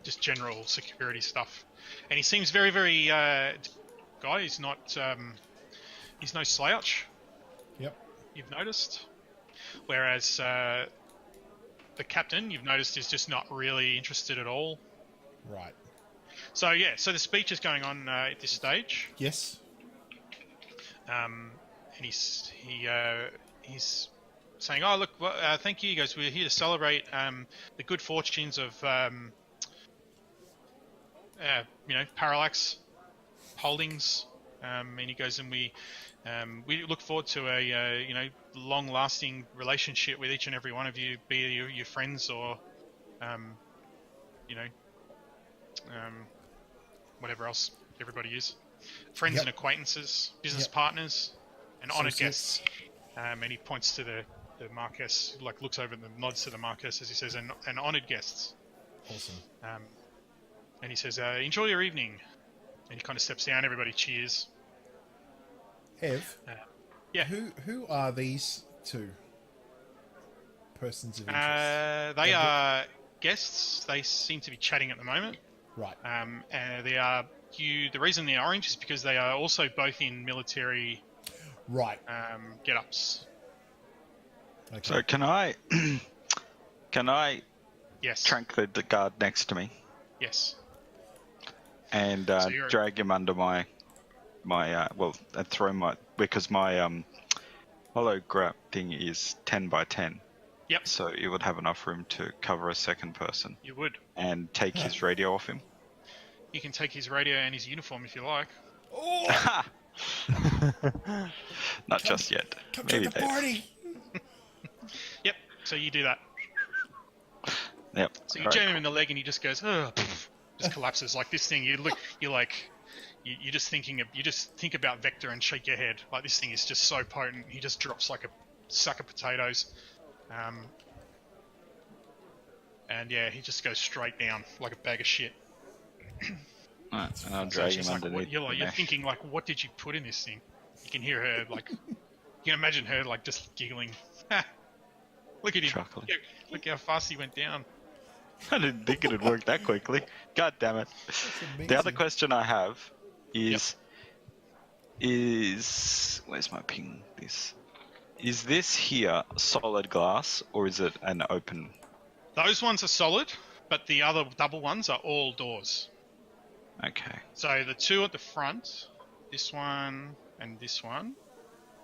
just general security stuff. And he seems very, very guy. He's not. He's no slouch. Yep. You've noticed. Whereas the captain, you've noticed, is just not really interested at all. Right. So the speech is going on at this stage. Yes. And he's saying, "Oh, look, thank you." He goes, "We're here to celebrate the good fortunes of Parallax Holdings." And he goes, "And we look forward to a long-lasting relationship with each and every one of you, be your friends or whatever else everybody is, friends and acquaintances, business partners, and honoured guests." And he points to the Marquess, like looks over and nods to the Marquess as he says, and honoured guests. Awesome. And he says, "Enjoy your evening." And he kind of steps down. Everybody cheers. Ev. Yeah. Who are these two persons of interest? They are guests. They seem to be chatting at the moment. Right. And they are the reason they're orange is because they are also both in military get-ups. Okay. So can I Yes. trank the guard next to me Yes. and drag him under my and throw because my holograph thing is 10 by 10. Yep. So it would have enough room to cover a second person. You would. And take his radio off him. You can take his radio and his uniform if you like. Oh! Just yet. Come Maybe to the party! Yep. So you do that. Yep. So you jam him in the leg and he just goes, just collapses like this thing. You just think about Vector and shake your head. Like this thing is just so potent. He just drops like a sack of potatoes. And he just goes straight down like a bag of shit. Right, and I'll drag him underneath. You're thinking like, what did you put in this thing? You can hear her like, you can imagine her like just giggling. Look at him. Chuckling. Look how fast he went down. I didn't think it'd work that quickly. God damn it. The other question I have is where's my ping? Is this here solid glass or is it an open? Those ones are solid, but the other double ones are all doors. Okay. So the two at the front, this one and this one,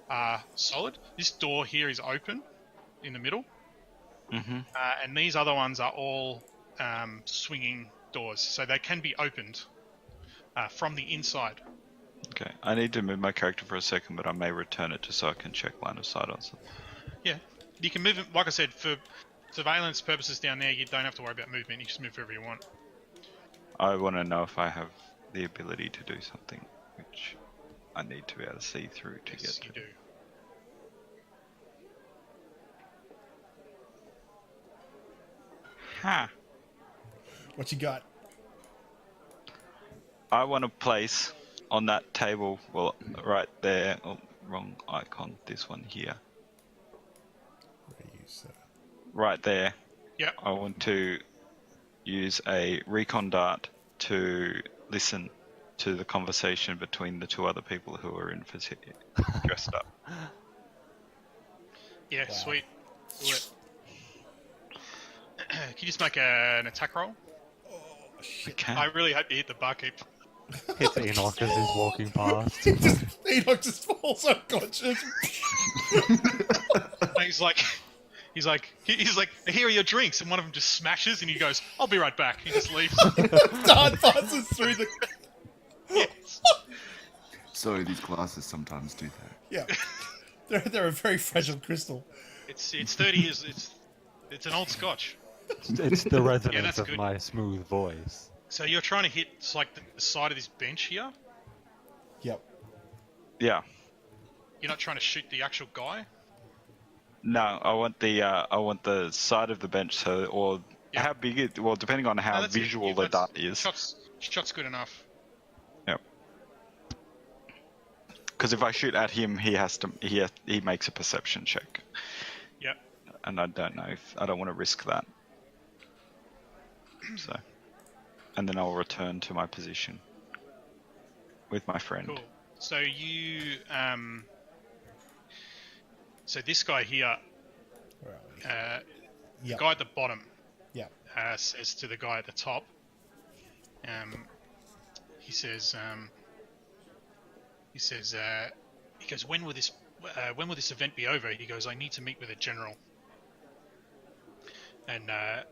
are solid. This door here is open in the middle. Mm-hmm. And these other ones are all swinging doors, so they can be opened from the inside. Okay. I need to move my character for a second, but I may return it just so I can check line of sight on something. Yeah. You can move it, like I said, for surveillance purposes down there, you don't have to worry about movement. You just move wherever you want. I want to know if I have the ability to do something, which I need to be able to see through to get to. You do. Huh. What you got? I want to place on that table, right there, wrong icon, this one here. Right there. Yep. I want to use a recon dart to listen to the conversation between the two other people who are dressed up. Yeah, Wow. sweet. Do it. Can you just make an attack roll? Oh, shit. Okay. I really hope you hit the barkeep. Hits Enoch as he's walking past. Enoch just falls unconscious. He's like, here are your drinks, and one of them just smashes, and he goes, "I'll be right back." He just leaves. Dart passes through the... Yes. So these glasses sometimes do that. Yeah. They're a very fragile crystal. It's 30 years. It's an old Scotch. It's the resonance that's of good. my smooth voice. So you're trying to hit like the side of this bench here. Yep. Yeah. You're not trying to shoot the actual guy. No, I want the side of the bench, or Yeah. how big it. Well, depending on how that's it. visual the dart is. Shot's good enough. Yep. Because if I shoot at him, he makes a perception check. and I don't know if I don't want to risk that. So, and then I'll return to my position with my friend. Cool. So you, so this guy here, Where are we? the Yep. guy at the bottom, Yep. says to the guy at the top, he says, he goes, when will this event be over? He goes, I need to meet with a general. And the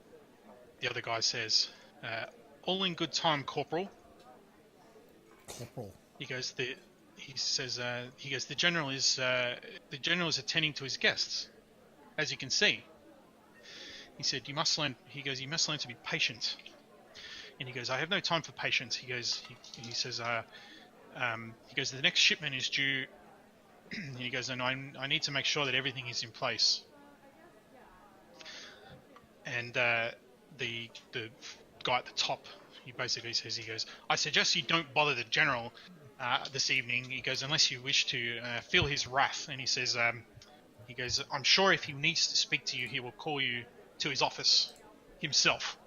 other guy says, all in good time, Corporal. Corporal. He goes, the general is attending to his guests, as you can see. He said, you must learn to be patient. And he goes, I have no time for patience. He goes, he says, the next shipment is due. And he goes, and I need to make sure that everything is in place. And the guy at the top, he basically says, he goes, I suggest you don't bother the general this evening. He goes, unless you wish to feel his wrath. And he says, I'm sure if he needs to speak to you, he will call you to his office himself.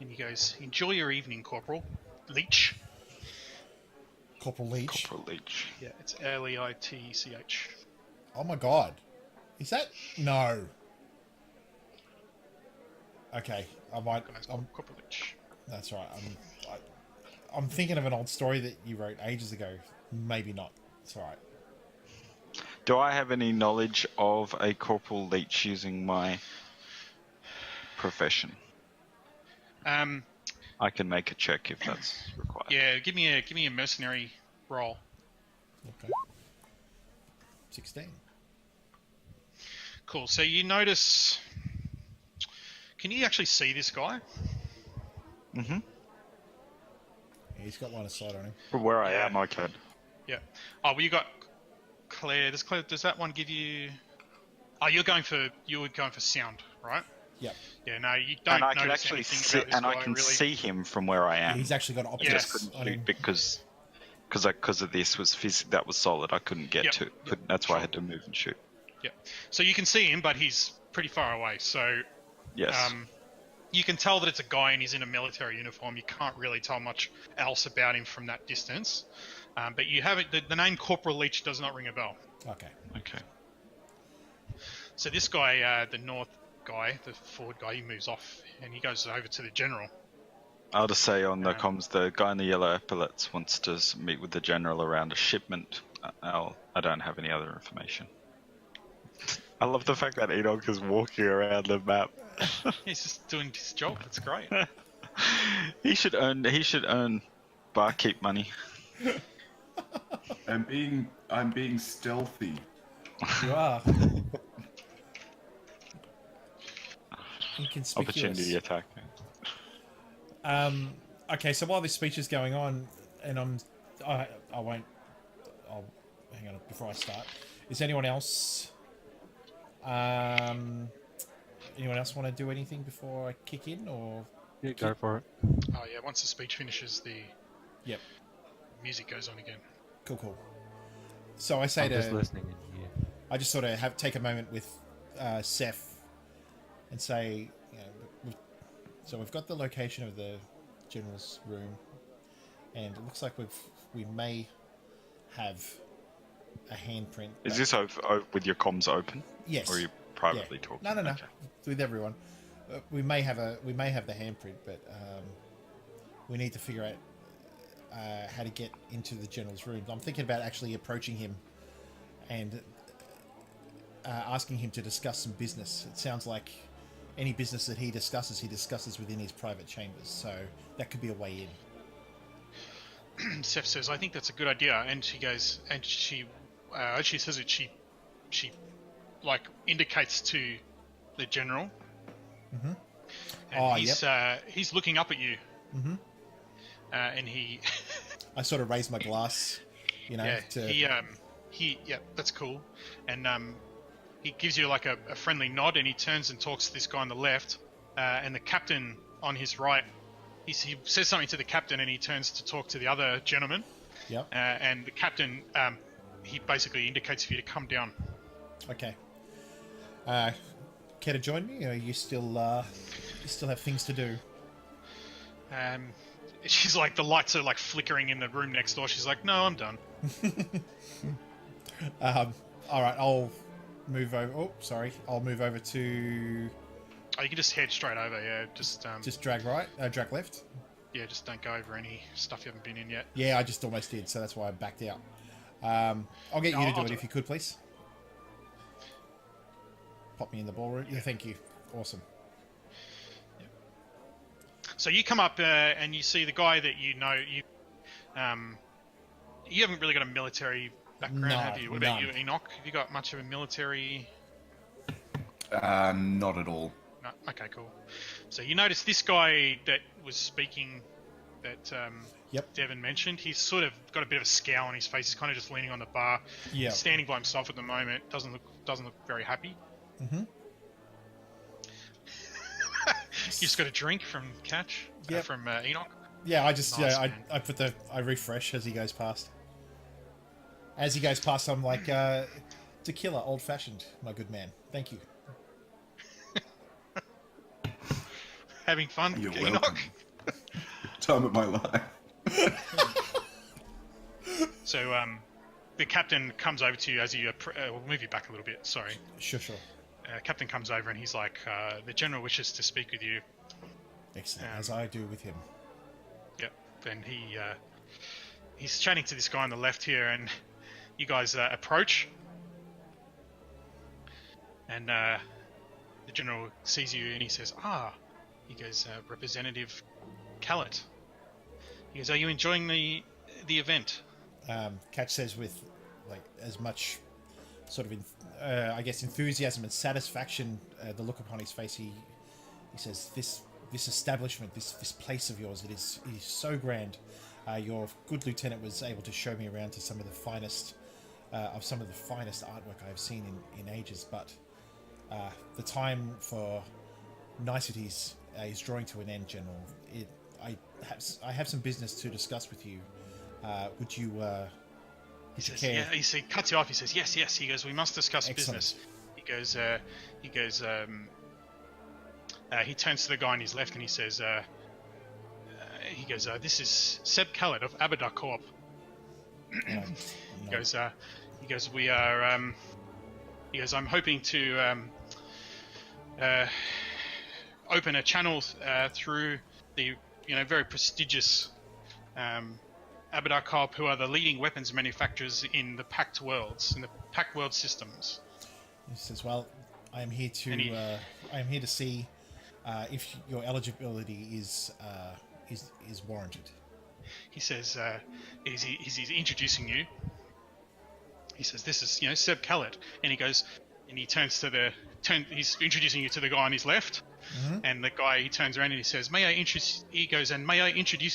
And he goes, enjoy your evening, Corporal Leech. Corporal Leech. Corporal Leech. Yeah, it's Leitch. Oh my god. Is that... No. Okay, I might... Corporal Leech. That's right. I'm thinking of an old story that you wrote ages ago. Maybe not. It's alright. Do I have any knowledge of a Corporal Leech using my profession? I can make a check if that's required. Yeah, give me a mercenary roll. Okay. 16. Cool. So you notice... Can you actually see this guy? Mm-hmm. Yeah, he's got line of sight on him. From where I Yeah. am, I can. Yeah. Oh, well, you got Claire. Does that one give you... Oh, you were going for sound, right? Yep. Yeah, no, you don't And I can notice actually anything see, about this and guy, I can really. see him from where I am. He's actually got optics Yes. Just couldn't on him. shoot because of this was that was solid. I couldn't get Yep. to. That's why I had to move and shoot. Yeah. So you can see him, but he's pretty far away. So Yes. you can tell that it's a guy and he's in a military uniform. You can't really tell much else about him from that distance. But you have it. The name Corporal Leech does not ring a bell. Okay. Okay. So this guy, the north guy, the forward guy, he moves off and he goes over to the general. I'll just say on the comms, the guy in the yellow epaulets wants to meet with the general around a shipment. I don't have any other information. I love the fact that Enoch is walking around the map. He's just doing his job. That's great. He should earn barkeep money. I'm being stealthy. You are. Inconspicuous. Opportunity attack. Okay, so while this speech is going on, and I'll hang on before I start. Is anyone else want to do anything before I kick in, or? Yeah, go for it. Oh yeah, once the speech finishes, the Yep. music goes on again. Cool. So I say I'm just to, listening in here. I just sort of take a moment with Seth and say, so we've got the location of the general's room, and it looks like we may have a handprint. Is this with your comms open? Yes. Or are you privately talking? No. Okay. With everyone, we may have the handprint, but we need to figure out how to get into the general's room. I'm thinking about actually approaching him and asking him to discuss some business. It sounds like any business that he discusses within his private chambers. So that could be a way in. Seth says, "I think that's a good idea," and she goes, and she says it. She like indicates to the general. Mm-hmm. And he's looking up at you. Mm-hmm. And he. I sort of raise my glass, Yeah. to... Yeah, that's cool. And he gives you like a friendly nod, and he turns and talks to this guy on the left, and the captain on his right. He says something to the captain, and he turns to talk to the other gentleman. Yep. And the captain, he basically indicates for you to come down. Okay. Care to join me, or you still have things to do? She's like, the lights are like flickering in the room next door. She's like, no, I'm done. All right, I'll move over. Oh, sorry, I'll move over to. Oh, you can just head straight over. Yeah, just drag right, drag left. Yeah, just don't go over any stuff you haven't been in yet. Yeah, I just almost did, so that's why I backed out. I'll get you to do it if you could, please. Pop me in the ballroom. Yeah, thank you. Awesome. Yep. So you come up and you see the guy that you know. You haven't really got a military background, have you? What about you, Enoch? Have you got much of a military? Not at all. No. Okay, cool. So you notice this guy that was speaking, that Devin mentioned. He's sort of got a bit of a scowl on his face. He's kind of just leaning on the bar. Yeah. He's standing by himself at the moment. Doesn't look very happy. Mm-hmm. You just got a drink from Catch. From Enoch. Yeah, I just nice, I refresh as he goes past. As he goes past, I'm like, tequila, old fashioned, my good man. Thank you. Having fun, You're Enoch? welcome. Time of my life. So, the captain comes over to you as you... we'll move you back a little bit, sorry. Sure. Captain comes over and he's like, the general wishes to speak with you. Excellent, as I do with him. Yep. Then he's chatting to this guy on the left here, and you guys approach. And the general sees you and he says, he goes, Representative Callett. He goes, are you enjoying the event? Catch says with like as much sort of I guess enthusiasm and satisfaction, the look upon his face, he says, this establishment, this place of yours, it is so grand. Your good lieutenant was able to show me around to some of the finest artwork I've seen in ages, but the time for niceties is drawing to an end, General. I have some business to discuss with you. Would you? He says, yeah. He cuts you off. He says, yes. He goes, we must discuss business. He goes. He turns to the guy on his left and he says, this is Seb Callett of Abadar Corp. He goes, we are. He goes, I'm hoping to open a channel through the very prestigious Abadar Corp, who are the leading weapons manufacturers in the Pact Worlds, in the Pact World systems. He says, well, I am here to see if your eligibility is warranted. He says, he's introducing you. He says, this is, Seb Callett. And he goes, and he he's introducing you to the guy on his left. Mm-hmm. And the guy, he turns around and he says, may I introduce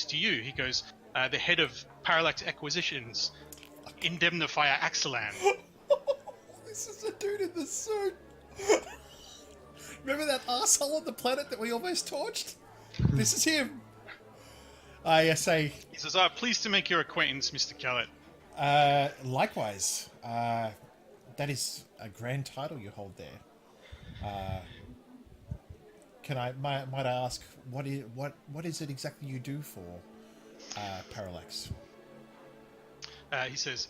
to you? He goes, the head of Parallax Acquisitions, Indemnifier Axelan. This is a dude in the suit. Remember that arsehole on the planet that we almost torched? This is him. I say... He says, pleased to make your acquaintance, Mr. Callett. Likewise. That is a grand title you hold there. Might I ask, what is it exactly you do for Parallax? He says,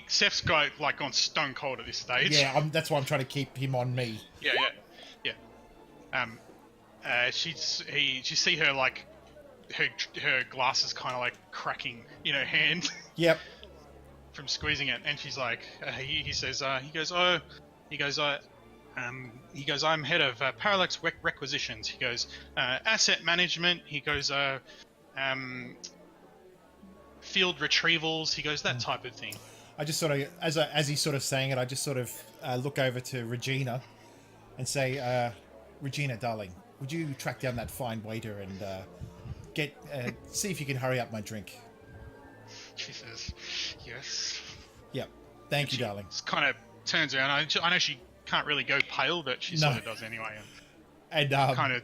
Seth's guy gone stone cold at this stage. Yeah, that's why I'm trying to keep him on me. Yeah. You see her her glasses kind of cracking in her hand. Yep. From squeezing it, and she's like, he goes, I'm head of Parallax Requisitions. He goes, asset management. He goes, field retrievals. He goes, that type of thing. I just sort of, as he's sort of saying it, I just sort of look over to Regina and say, Regina, darling, would you track down that fine waiter and see if you can hurry up my drink? She says, yes. Yep. Thank you, darling. Kind of turns around. I know she can't really go pale, but she sort of does anyway. And kind of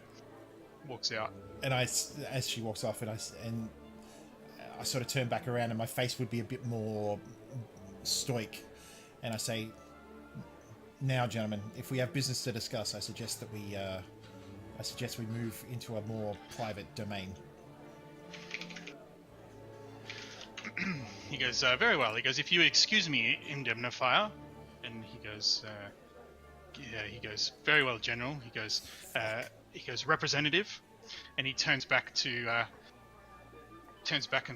walks out. And as she walks off, and I sort of turn back around, and my face would be a bit more stoic, and I say, Now, gentlemen, if we have business to discuss, I suggest that we move into a more private domain. He goes, very well. He goes, if you excuse me, indemnifier. And he goes, yeah, he goes, very well, General. He goes, representative. And he turns back and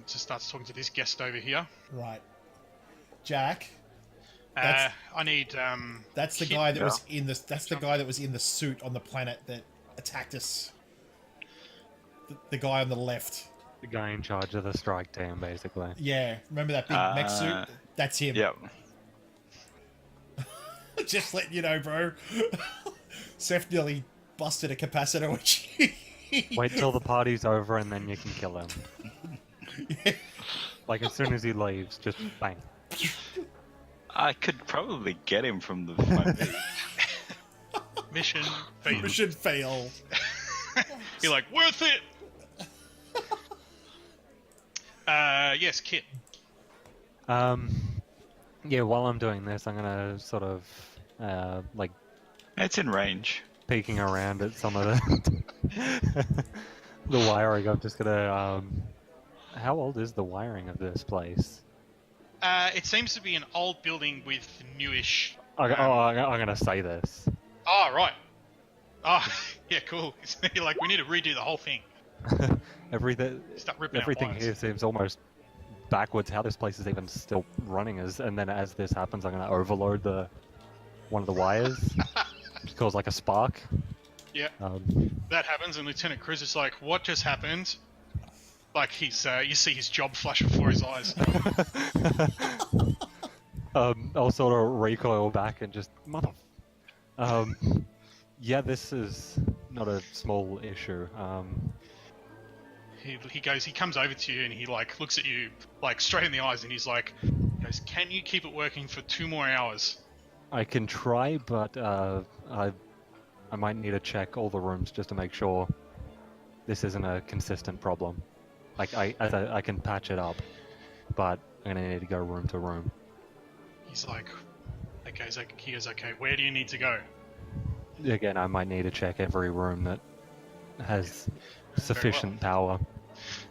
just starts talking to this guest over here. Right. Jack. I need. That's the guy that was in the. That's the guy that was in the suit on the planet that attacked us. The guy on the left. The guy in charge of the strike team, basically. Yeah, remember that big mech suit? That's him. Yep. Just letting you know, bro. Seth nearly busted a capacitor. Wait till the party's over and then you can kill him. Yeah. Like as soon as he leaves, just bang. I could probably get him from the front. Mission failed. Mission failed. You're like, worth it! Yes, Kit. Yeah, while I'm doing this, I'm gonna sort of, like, It's in range. peeking around at some of the the wiring. I'm just gonna, how old is the wiring of this place? It seems to be an old building with newish. I'm gonna say this. Oh, right. Oh, yeah, cool. You're like, we need to redo the whole thing. Everything Start ripping out everything wires. here seems almost backwards. How this place is even still running is, and then as this happens, I'm gonna overload one of the wires, which cause like a spark. Yeah, that happens, and Lieutenant Cruz is like, "What just happened?" Like he's, you see his job flash before his eyes. I'll sort of recoil back and just mother. Yeah, this is not a small issue. He comes over to you and he like looks at you like straight in the eyes and he's like, goes, "Can you keep it working for 2 more hours?" I can try, but I might need to check all the rooms just to make sure this isn't a consistent problem. Like I can patch it up, but I'm gonna need to go room to room. He's like, okay, he goes, okay, where do you need to go? Again, I might need to check every room that has sufficient power.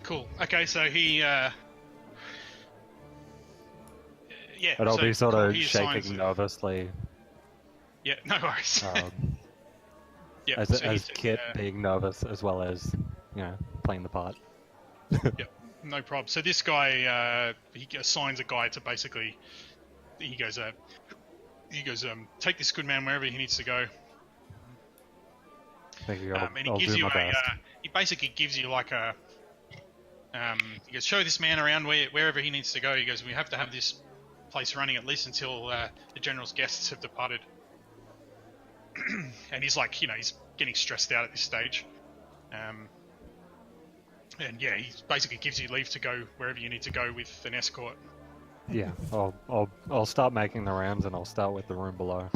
Cool. Okay, so he, yeah. But I'll be sort cool, of he assigns shaking it. nervously. Yeah, no worries. Yeah, as so he says, Kit being nervous as well as, playing the part. Yep, no problem. So this guy, he assigns a guy to basically, he goes, take this good man wherever he needs to go. Thank you. And he I'll gives do you my best. he basically gives you like a, he goes, show this man around wherever he needs to go. He goes, we have to have this place running at least until the general's guests have departed. And he's like, he's getting stressed out at this stage. And yeah, he basically gives you leave to go wherever you need to go with an escort. Yeah, I'll start making the rounds and I'll start with the room below.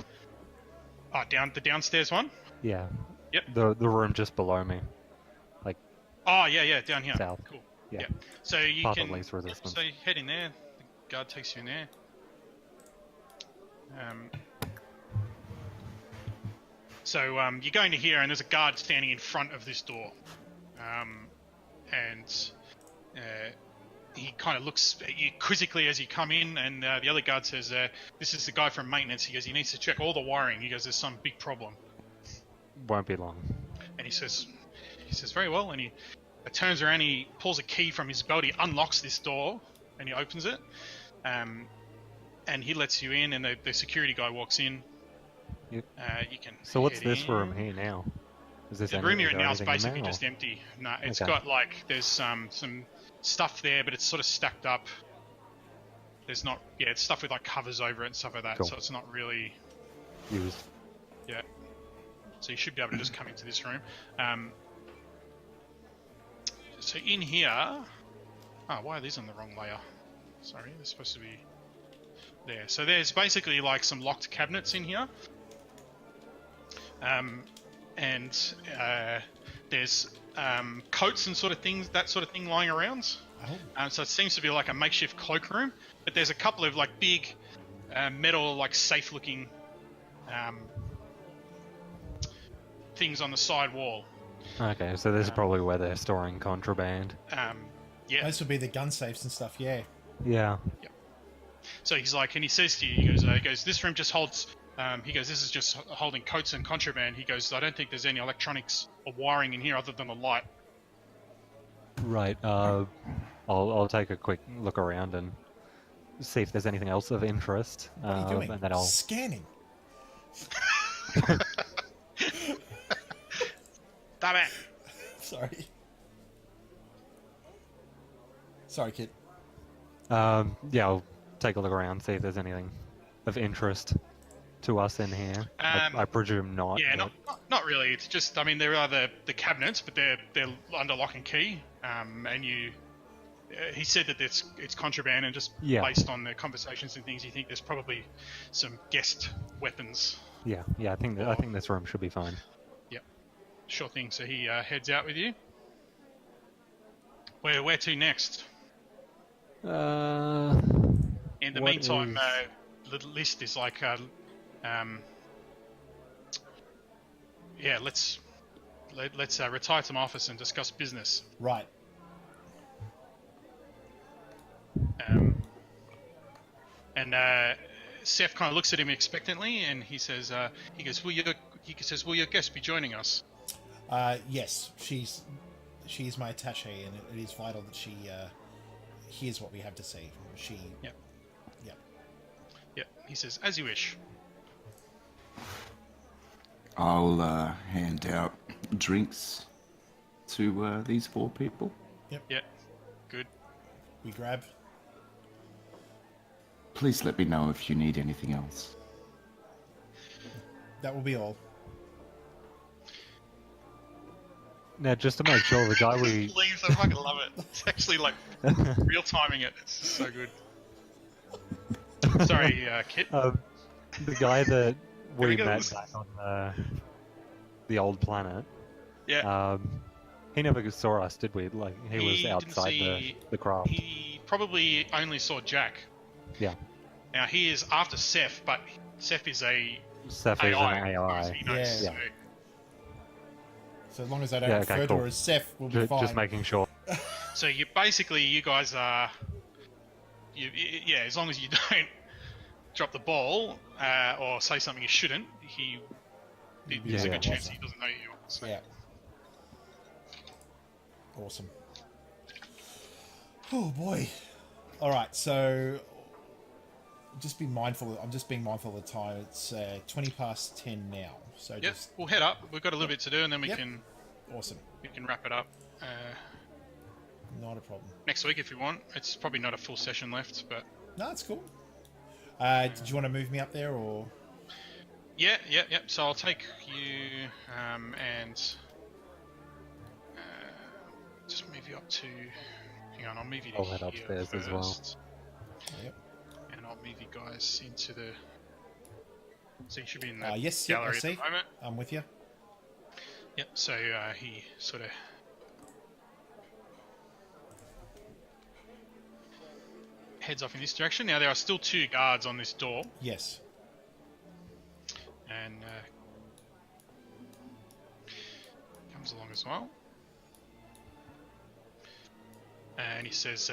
Oh, the downstairs one? Yeah. Yep. The room just below me. Like. Oh yeah, down here. South. Cool. Yeah. So you Path can. of least resistance. So you head in there. The guard takes you in there. So you go into here, and there's a guard standing in front of this door, and he kind of looks at you quizzically as you come in, and the other guard says, "This is the guy from maintenance." He goes, "He needs to check all the wiring." He goes, "There's some big problem." Won't be long. And he says, "Very well." And he turns around, he pulls a key from his belt, he unlocks this door, and he opens it, and he lets you in, and the security guy walks in. Yep. You can. So what's head this in. room here now? Is this The room you're in now is anything basically there, just empty. No, it's Okay. got like there's some stuff there, but it's sort of stacked up. There's not, it's stuff with like covers over it and stuff like that. Cool. So it's not really, used? yeah. So you should be able to just come into this room. So in here, why are these on the wrong layer? Sorry, they're supposed to be there. So there's basically like some locked cabinets in here. And there's coats and that sort of thing lying around. Oh. So it seems to be like a makeshift cloakroom, but there's a couple of like big metal, like safe-looking things on the side wall. Okay, so this is probably where they're storing contraband. Yeah. Those would be the gun safes and stuff. Yeah. Yeah. So he's like, and he says to you, he goes, this room just holds. He goes, this is just holding coats and contraband. He goes, I don't think there's any electronics or wiring in here other than the light. Right. I'll take a quick look around and see if there's anything else of interest. What are you doing? And then I'll Scanning. Damn it! Sorry. Sorry, kid. yeah, I'll take a look around, see if there's anything of interest to us in here. I presume not. Yeah, but... not really. It's just, I mean, there are the cabinets, but they're under lock and key. And you, he said that it's contraband, and just based on the conversations and things, you think there's probably some guest weapons. Yeah, I think this room should be fine. Yep, sure thing. So he heads out with you. Where to next? In the meantime, the list is like, let's retire to my office and discuss business. Right. And Seth kind of looks at him expectantly, and he says, "Will your guest be joining us?" Yes, she is my attaché, and it is vital that she hears what we have to say. Yep. He says, "As you wish." I'll hand out drinks to these 4 people. Yep. Good. We grab. Please let me know if you need anything else. That will be all. Now, just to make sure, the guy we... Leaves, I fucking love it. It's actually like real timing it. It's so good. Sorry, Kit. The guy that we met back on the old planet. Yeah. He never saw us, did we? Like, he was outside the craft. He probably only saw Jack. Yeah. Now, he is after Seth, but Seth is an AI. He knows, Yeah. so. So as long as I don't refer to her as Seth, we'll be fine. Just making sure. So you guys are, as long as you don't drop the ball or say something you shouldn't, there's a good chance he doesn't know you. So. Yeah. Awesome. Oh boy. All right, so just be mindful. I'm just being mindful of the time. It's 20 past 10 now. So we'll head up. We've got a little bit to do, and then we can. Awesome. We can wrap it up. Not a problem. Next week, if you want. It's probably not a full session left, but. No, it's cool. Did you want to move me up there, or? Yeah. So I'll take you and just move you up to. Hang on, I'll move you to I'll head upstairs first. as well. Yep. And I'll move you guys into the. So you should be in the gallery I see. at the moment. I'm with you. Yep. So he sort of. Heads off in this direction. Now there are still 2 guards on this door. Yes. And comes along as well. And he says,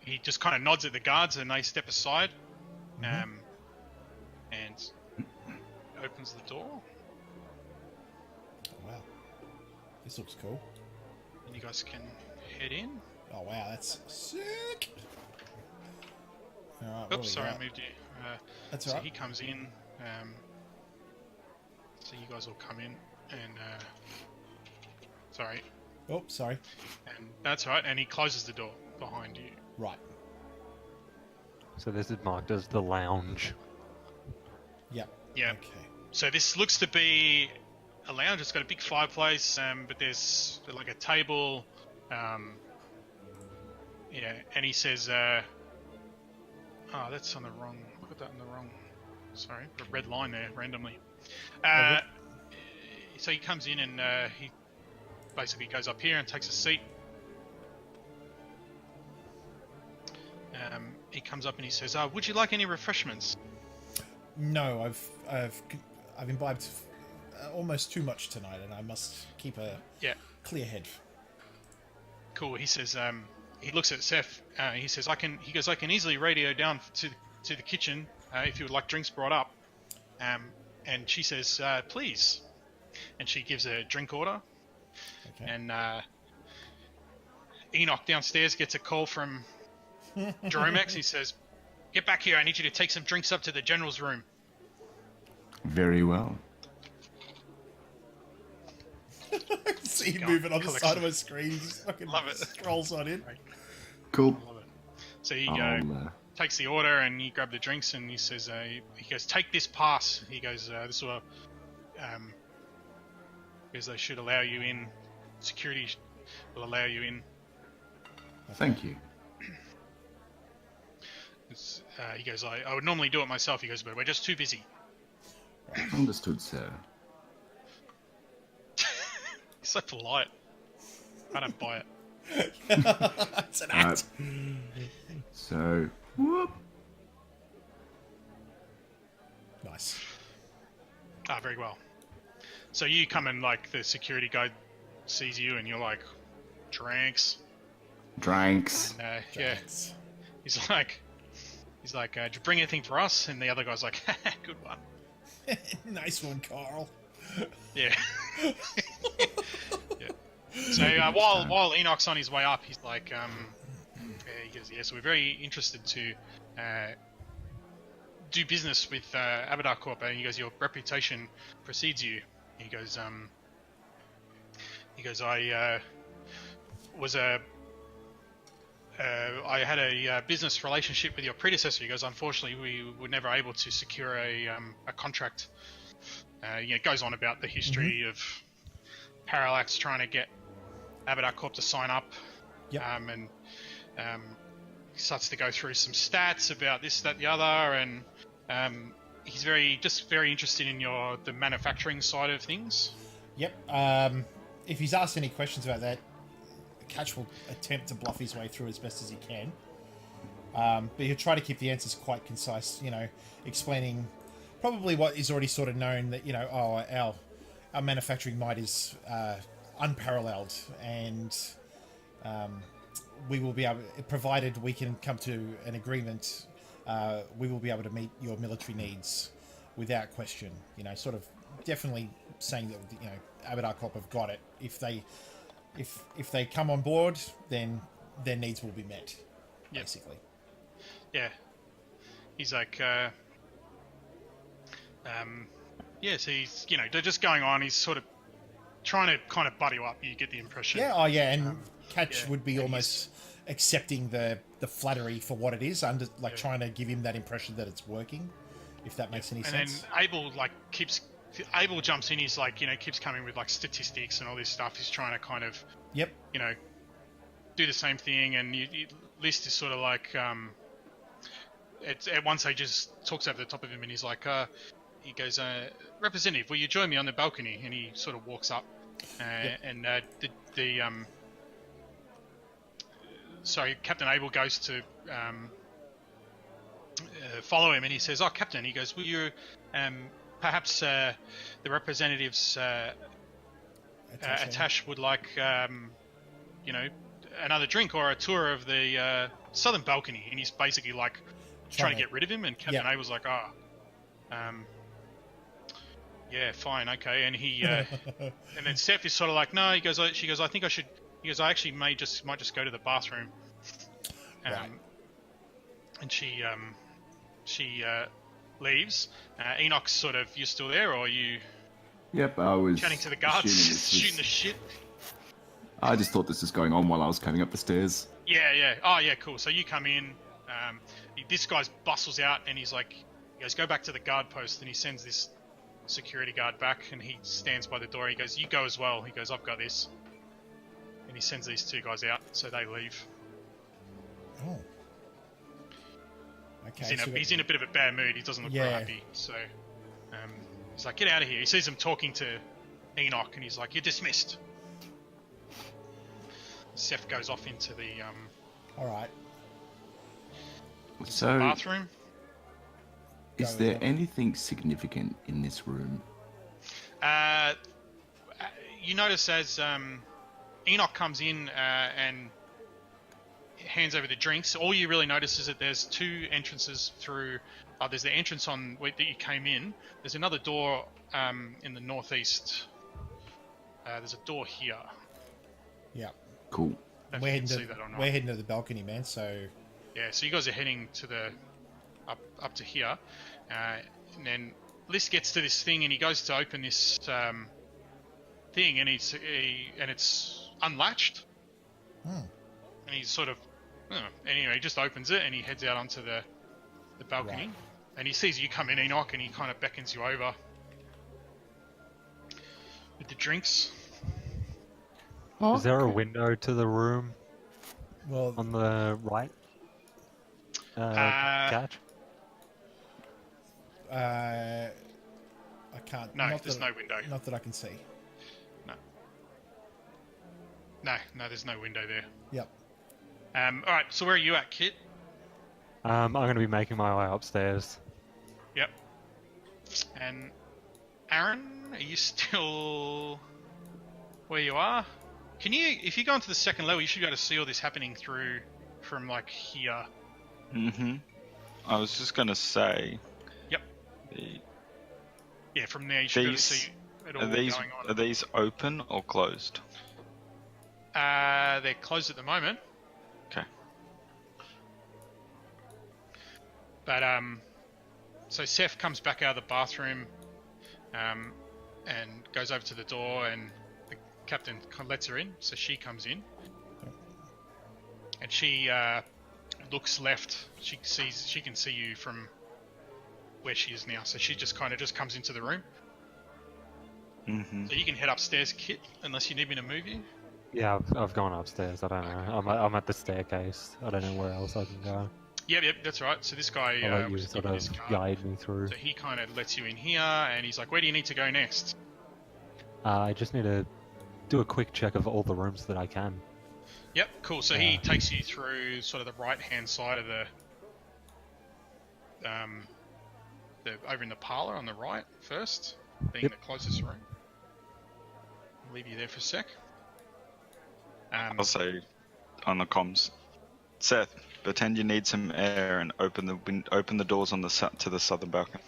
he just kind of nods at the guards, and they step aside, and opens the door. Oh, wow. This looks cool. And you guys can head in. Oh wow, that's sick. All right, Oops, sorry, I moved you. That's so alright. he comes in. So you guys all come in, and sorry. Oh, sorry. And that's right. And he closes the door behind you. Right. So this is marked as the lounge. Yep. Yeah. Okay. So this looks to be a lounge. It's got a big fireplace, but there's like a table. And he says, "Oh, that's on the wrong. Look at that on the wrong. Sorry, got a red line there randomly." So he comes in and he basically goes up here and takes a seat. He comes up and he says, "Would you like any refreshments?" No, I've imbibed almost too much tonight, and I must keep a clear head. Cool. He says, he looks at Seth. He says, I can easily radio down to the kitchen if you would like drinks brought up. And she says, please. And she gives a drink order. Okay. And Enoch downstairs gets a call from Dromex. He says, get back here. I need you to take some drinks up to the general's room. Very well. See him moving on the side of my screen. He just fucking Love it. scrolls on in. Cool. I love it. So he takes the order and you grab the drinks and he says, he goes, take this pass. He goes, this will, because they should allow you in. Security will allow you in. Thank you. He goes, I would normally do it myself. He goes, but we're just too busy. Understood, sir. He's so polite. I don't buy it. It's an act. So, whoop. Nice. Very well. So you come in, like, the security guy sees you and you're like, drinks. Drinks. And, yeah. He's like, did you bring anything for us? And the other guy's like, good one. Nice one, Carl. Yeah. Yeah. So while Enoch's on his way up, he's like, he goes, so we're very interested to do business with Abadar Corp. And he goes, your reputation precedes you. He goes, I had a business relationship with your predecessor. He goes, unfortunately, we were never able to secure a contract. It goes on about the history of Parallax trying to get Abadar Corp to sign up. Yep. And he starts to go through some stats about this, that, the other, and he's very interested in the manufacturing side of things. Yep. If he's asked any questions about that, Catch will attempt to bluff his way through as best as he can. But he'll try to keep the answers quite concise, explaining probably what is already sort of known, that, our manufacturing might is unparalleled, and we will be able, provided we can come to an agreement, we will be able to meet your military needs without question. Sort of definitely saying that, Abadar Corp have got it. If they come on board, then their needs will be met, basically. Yeah. He's like, so he's, they're just going on. He's sort of trying to kind of butt you up. You get the impression. Yeah, and Catch would be almost accepting the flattery for what it is, trying to give him that impression that it's working, if that makes any sense. And then Abel jumps in. He's like, keeps coming with like statistics and all this stuff. He's trying to kind of, do the same thing. And List is sort of like, at once he just talks over the top of him, and he's like, he goes, Representative, will you join me on the balcony? And he sort of walks up, and Captain Abel goes to follow him, and he says, Captain, he goes, will you, perhaps the representatives Atash would like, another drink or a tour of the southern balcony. And he's basically like trying to get rid of him. And Captain Abel's like, yeah, fine, okay. And he, and then Seth is sort of like, no. He goes, she goes, I think I should. He goes, I actually might just go to the bathroom. Right. And she leaves. Enoch's sort of, you still there, or are you? Yep, I was chatting to the guards, shooting the shit. I just thought this was going on while I was coming up the stairs. Yeah. Oh, yeah, cool. So you come in. This guy bustles out, and he goes, go back to the guard post, and he sends this security guard back, and he stands by the door. He goes, you go as well. He goes, I've got this. And he sends these two guys out, so they leave. Oh. Okay. He's in a bit of a bad mood. He doesn't look very happy. So he's like, get out of here. He sees them talking to Enoch, and he's like, you're dismissed. Seth goes off into the all right. So bathroom. Is there anything significant in this room? You notice as Enoch comes in and hands over the drinks, all you really notice is that there's two entrances through. There's the entrance on that you came in. There's another door in the northeast. There's a door here. Yeah. Cool. We're heading to the balcony, man. So. Yeah. So you guys are heading to the up to here, and then Liz gets to this thing and he goes to open this thing and it's unlatched. And he's sort of anyway, he just opens it and he heads out onto the balcony. Right. And he sees you come in, Enoch, and he kind of beckons you over with the drinks. Is there a window to the room? Well, on the right. Catch. I can't. No, there's no window. Not that I can see. No, there's no window there. Yep. All right. So where are you at, Kit? I'm going to be making my way upstairs. Yep. And Aaron, are you still where you are? Can you, if you go onto the second level, you should be able to see all this happening through from like here. I was just going to say. Yep. Yeah, from there you should be able to see it all going on. Are these open or closed? They're closed at the moment. Okay. But so Seth comes back out of the bathroom, and goes over to the door, and the captain lets her in. So she comes in, and she looks left. She can see you from where she is now. So she just comes into the room. So you can head upstairs, Kit, unless you need me to move you. Yeah, I've gone upstairs. I don't know. I'm at the staircase. I don't know where else I can go. Yep, that's right. So this guy I'll let you sort of guide me through. So he kind of lets you in here, and he's like, "Where do you need to go next?" I just need to do a quick check of all the rooms that I can. Yep, cool. So he takes you through sort of the right-hand side of the over in the parlor on the right first, being the closest room. I'll leave you there for a sec. I'll say on the comms, Seth, pretend you need some air and open the doors on to the southern balcony.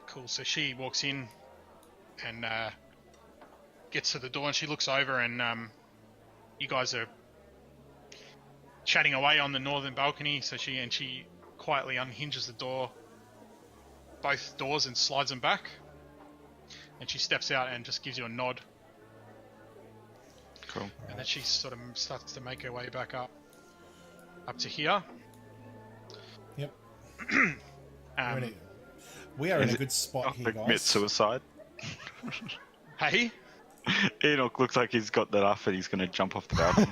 Cool. So she walks in and gets to the door, and she looks over, and you guys are chatting away on the northern balcony. So she quietly unhinges the door, both doors, and slides them back. And she steps out and just gives you a nod. Cool. And then she sort of starts to make her way back up to here. Yep. We are in a good spot here, guys. Commit suicide. Hey? Enoch looks like he's got that up and he's going to jump off the balcony.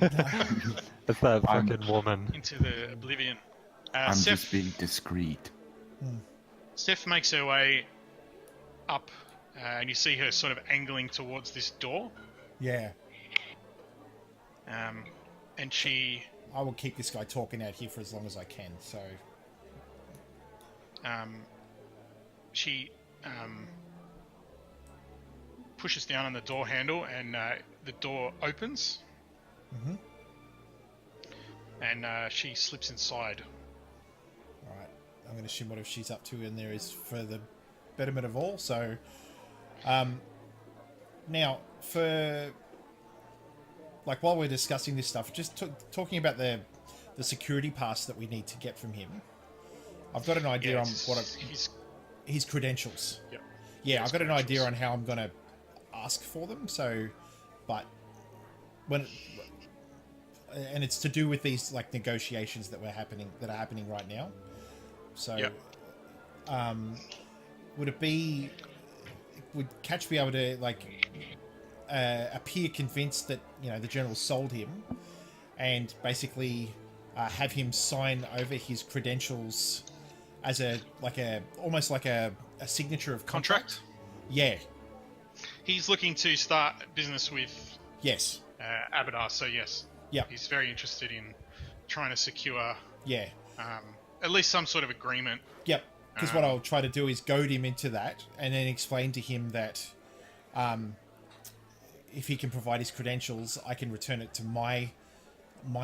It's that fucking woman. Into the oblivion. I'm just being discreet. Steph makes her way up, and you see her sort of angling towards this door. Yeah. And she... I will keep this guy talking out here for as long as I can, so... She pushes down on the door handle, and the door opens. And she slips inside. Alright, I'm going to assume whatever she's up to in there is for the betterment of all, so... now, for... Like, while we're discussing this stuff, just talking about the security pass that we need to get from him. I've got an idea on what his credentials. Yep. Yeah, I've got an idea on how I'm going to ask for them. So, but and it's to do with these like negotiations that are happening right now. So, would Catch be able to like appear convinced that the general sold him, and basically have him sign over his credentials as almost like a signature of contract? Yeah. He's looking to start business with Abadar, so yes. Yeah. He's very interested in trying to secure at least some sort of agreement. Yep. because what I'll try to do is goad him into that, and then explain to him that if he can provide his credentials, I can return it to my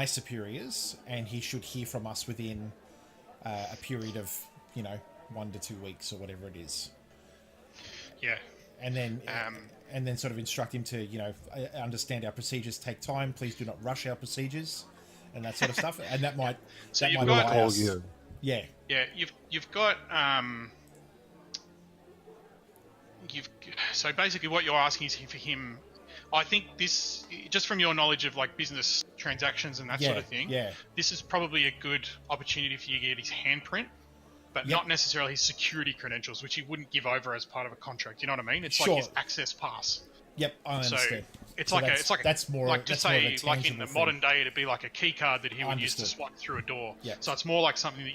superiors, and he should hear from us within a period of 1 to 2 weeks or whatever it is. Yeah. And then sort of instruct him to understand our procedures take time. Please do not rush our procedures, and that sort of stuff. And that might allow us. Yeah. Yeah. You've got so basically what you're asking is for him. I think this, just from your knowledge of like business transactions and that sort of thing, this is probably a good opportunity for you to get his handprint, but not necessarily his security credentials, which he wouldn't give over as part of a contract. You know what I mean? It's like his access pass. Yep, I understand. That's more like in the modern day, it'd be like a key card that he would use to swipe through a door. Yep. So it's more like something that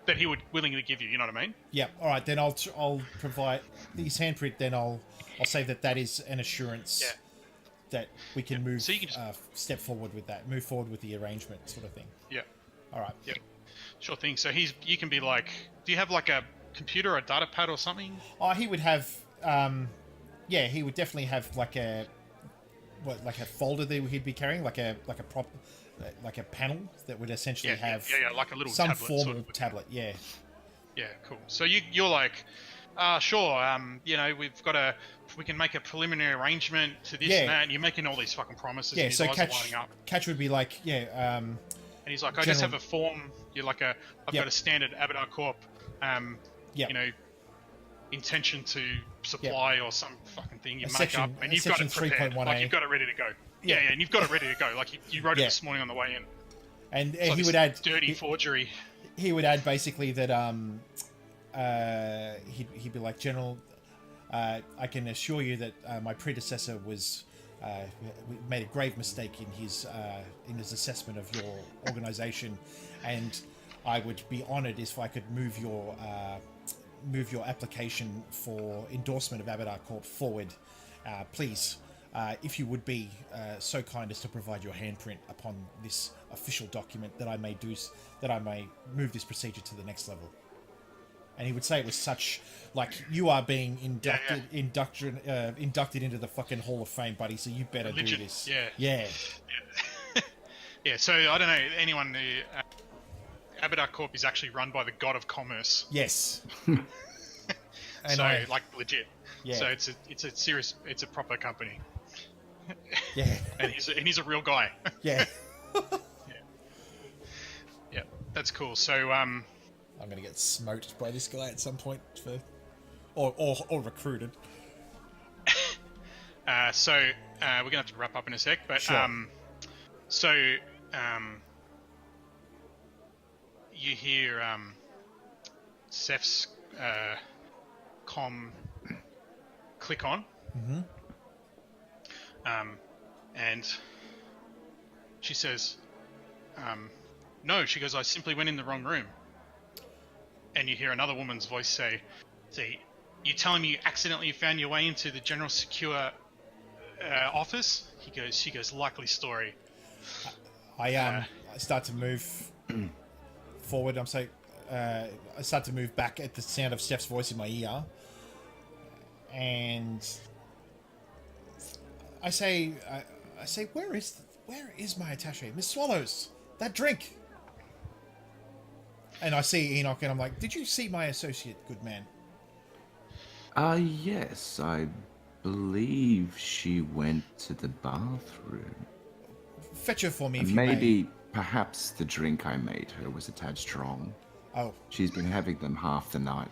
that he would willingly give you. You know what I mean? Yep. All right, then I'll provide his handprint. Then I'll say that is an assurance that we can move step forward with that, move forward with the arrangement sort of thing. Yeah. All right. Yeah. Sure thing. So you can be like, do you have like a computer or a data pad or something? Oh, he would have, he would definitely have like a folder that he'd be carrying, like a panel that would essentially have like a little some tablet, form of tablet. Yeah. Yeah. Cool. So you're like, sure. We can make a preliminary arrangement to this and that, and you're making all these fucking promises. Yeah. And So eyes are lining up. Catch would be like, and he's like, I just have a form. You're like I've got a standard Abadar Corp. Intention to supply or some fucking thing you make up, and you've got it prepared. Like you've got it ready to go. Yeah, and you've got it ready to go. Like you wrote it this morning on the way in. And he would add dirty forgery. He would add basically that he'd be like, General, I can assure you that my predecessor made a grave mistake in his assessment of your organization, and I would be honored if I could move your application for endorsement of Abadar Corp forward. Please, if you would be so kind as to provide your handprint upon this official document, that I may move this procedure to the next level. And he would say it was such, like, you are being inducted into the fucking Hall of Fame, buddy. So you better do this. Yeah. Yeah. So I don't know anyone. Abadar Corp is actually run by the god of commerce. Yes. Like legit. Yeah. So it's a serious, it's a proper company. Yeah. and he's a real guy. Yeah. Yeah. That's cool. So I'm gonna get smoked by this guy at some point or recruited. So we're gonna have to wrap up in a sec, but sure. You hear Seth's comm click on, and she says, "No," she goes, "I simply went in the wrong room." And you hear another woman's voice say, "You telling me you accidentally found your way into the General Secure office?" She goes, "Likely story." I start to move forward. I start to move back at the sound of Steph's voice in my ear, and I say, where is my attaché, Miss Swallows? That drink. And I see Enoch, and I'm like, did you see my associate, good man? Yes, I believe she went to the bathroom. Fetch her for me, if Maybe, you may. Perhaps the drink I made her was a tad strong. Oh. She's been having them half the night.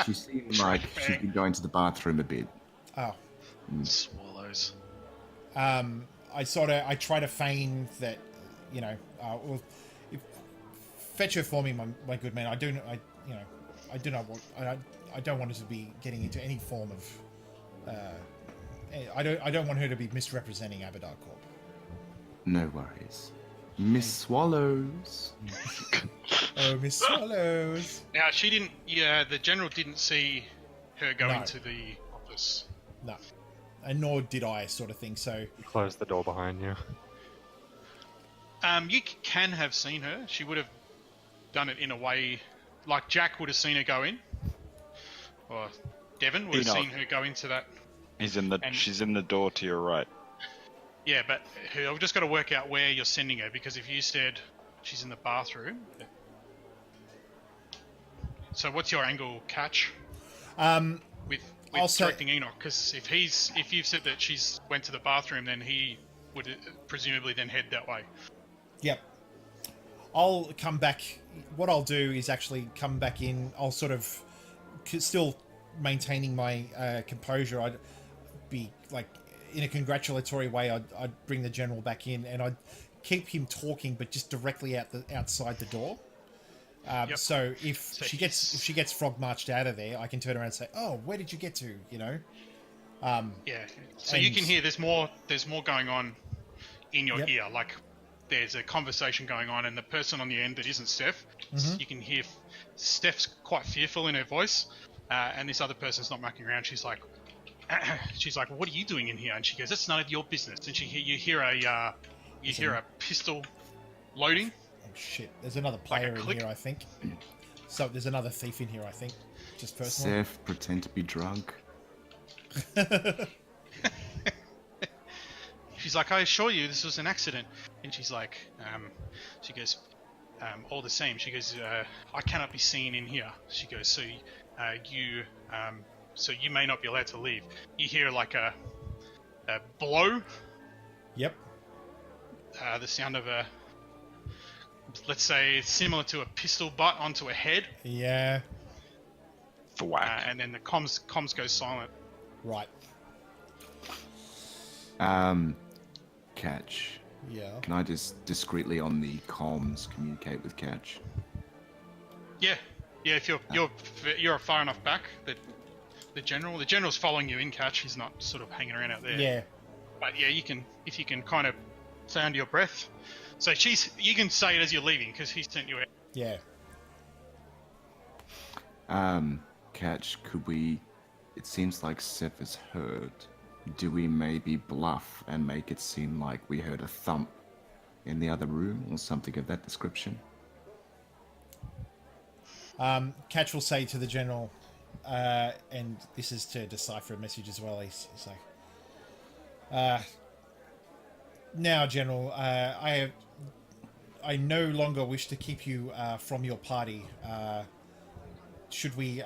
She seemed like she's been going to the bathroom a bit. Oh. Swallows. I try to feign that, fetch her for me, my good man. I don't want her to be getting into any form of. I don't want her to be misrepresenting Abadar Corp. No worries, Miss Swallows. Oh, Miss Swallows. Now she didn't. Yeah, the general didn't see her go into the office. No, and nor did I, sort of thing. So close the door behind you. You can have seen her. She would have done it in a way like Jack would have seen her go in, or Devon would have Enoch. seen her go into that. She's in the door to your right. Yeah, but I've just got to work out where you're sending her, because if you said she's in the bathroom, so what's your angle, Catch? With directing Enoch, because if you've said that she's went to the bathroom, then he would presumably then head that way. Yep. I'll come back. What I'll do is actually come back in. I'll sort of still maintaining my composure. I'd be like in a congratulatory way. I'd bring the general back in, and I'd keep him talking, but just directly outside the door. Yep. So if she gets frog marched out of there, I can turn around and say, "Oh, where did you get to?" You know. Yeah. So you can hear there's more going on in your ear. Like there's a conversation going on, and the person on the end that isn't Steph, you can hear Steph's quite fearful in her voice, and this other person's not mucking around. She's like, "What are you doing in here?" And she goes, "That's none of your business." And you hear a pistol loading. Oh shit! There's another player in here, I think. So there's another thief in here, I think. Just personally. Seth, pretend to be drunk. She's like, "I assure you, this was an accident." And she's like, she goes, all the same. She goes, "I cannot be seen in here." She goes, "So you may not be allowed to leave." You hear like a blow. Yep. The sound of let's say, similar to a pistol butt onto a head. Yeah. Thwack. And then the comms go silent. Right. Catch. Yeah. Can I just discreetly on the comms communicate with Catch? Yeah. If you're far enough back that the general's following you in, Catch. He's not sort of hanging around out there. Yeah. But yeah, if you can kind of say under your breath. So you can say it as you're leaving because he sent you out. Yeah. Catch, could we... It seems like Seth is hurt. Do we maybe bluff and make it seem like we heard a thump in the other room or something of that description? Catch will say to the general, and this is to decipher a message as well. He's like, "Now, General, I no longer wish to keep you from your party. Should we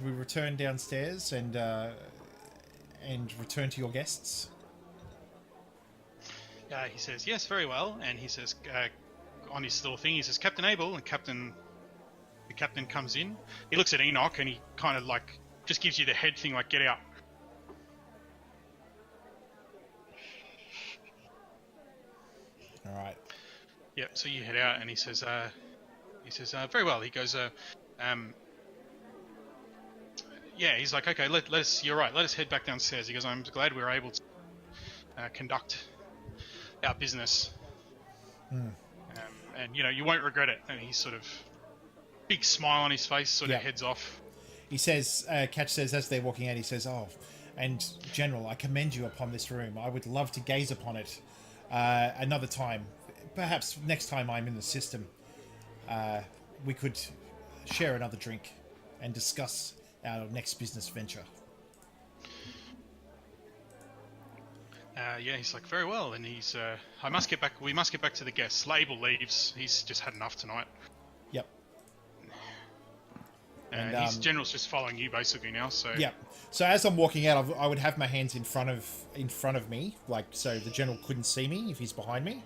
return downstairs and return to your guests?" He says, "Yes, very well." And he says, on his little thing, he says, "Captain Abel," and the captain comes in. He looks at Enoch and he kind of like just gives you the head thing, like, "Get out." All right. Yep. So you head out, and he says, "Very well." He goes, yeah, he's like, "Okay, let us. You're right. Let us head back downstairs." He goes, "I'm glad we were able to conduct our business, and you won't regret it." And he's sort of big smile on his face, sort of heads off. He says, Catch says as they're walking out, he says, "Oh, and General, I commend you upon this room. I would love to gaze upon it another time. Perhaps next time I'm in the system, we could share another drink and discuss our next business venture." Yeah, he's like, "Very well," and he's, we must get back to the guests. Label leaves. He's just had enough tonight. Yep. And his general's just following you basically now. So yeah. So as I'm walking out, I would have my hands in front of me, like so the general couldn't see me if he's behind me,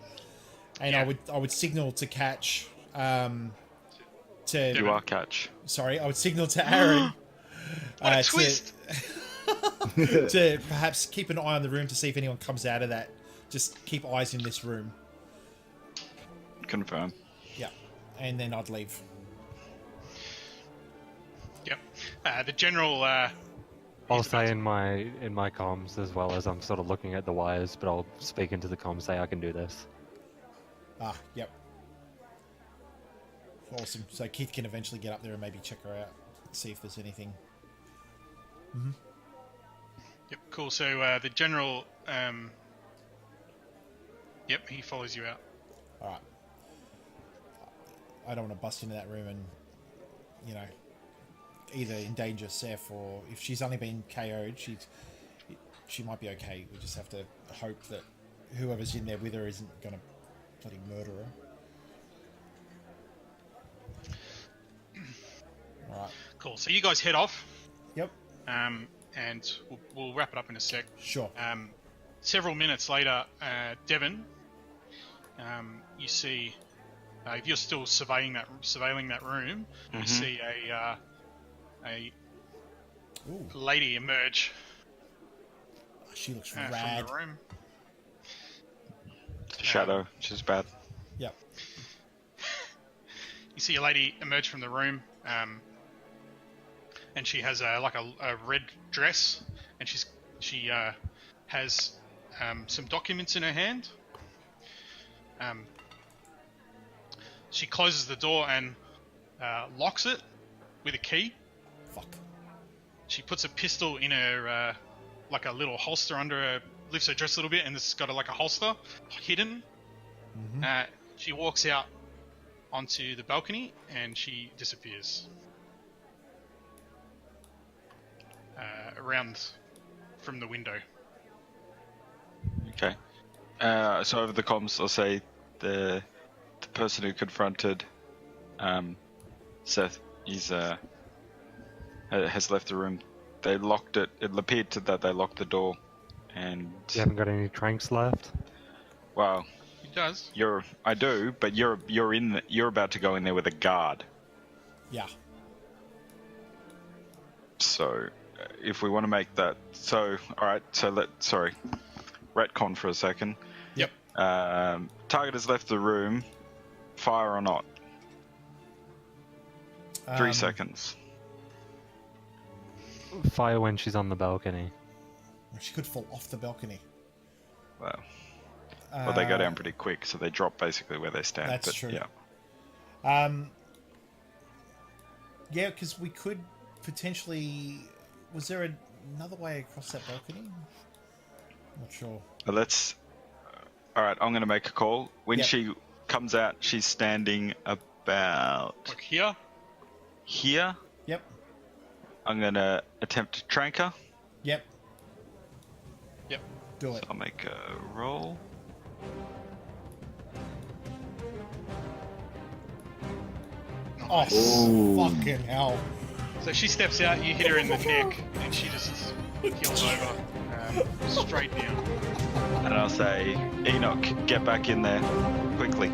and I would signal to Catch. You are Catch. Sorry, I would signal to Aaron. What a twist! To perhaps keep an eye on the room to see if anyone comes out of that. Just keep eyes in this room. Confirm. Yeah, and then I'd leave. Yep. The general. I'll say in my comms as well as I'm sort of looking at the wires, but I'll speak into the comms, say I can do this. Yep. Awesome. So Keith can eventually get up there and maybe check her out, see if there's anything. Mm-hmm. Yep. Cool. So the general. Yep. He follows you out. All right. I don't want to bust into that room and you know, either endanger Seth or if she's only been KO'd, she might be okay. We just have to hope that whoever's in there with her isn't going to bloody murder her. Right. Cool. So you guys head off. Yep. And we'll wrap it up in a sec. Sure. Several minutes later, Devon, you see, if you're still surveilling that room, you see a lady emerge. She looks from rad. the room. Shadow, she's bad. Yep. You see a lady emerge from the room, and she has a red dress, and she has some documents in her hand. She closes the door and locks it with a key. Fuck. She puts a pistol in her, like a little holster under her, lifts her dress a little bit, and it's got like a holster hidden. She walks out onto the balcony and she disappears. Around from the window. Okay. So over the comms, I'll say the person who confronted Seth has left the room. They locked it. It appeared that they locked the door, and You haven't got any tranks left? well, He does. I do, but you're about to go in there with a guard. Yeah. So, if we want to make that, all right. So retcon for a second. Yep. Target has left the room. Fire or not? 3 seconds. Fire when she's on the balcony. She could fall off the balcony. Well, they go down pretty quick, so they drop basically where they stand. That's but, true. Yeah. Yeah, because we could potentially. Was there another way across that balcony? Not sure. Let's. All right, I'm going to make a call. When Yep. she comes out, she's standing about Like here. here. Yep. I'm going to attempt to trank her. Yep. Yep. Do it. I'll make a roll. Nice. Oh, fucking hell. So she steps out, you hit her in the neck, and she just keels over, straight down. And I'll say, Enoch, get back in there quickly.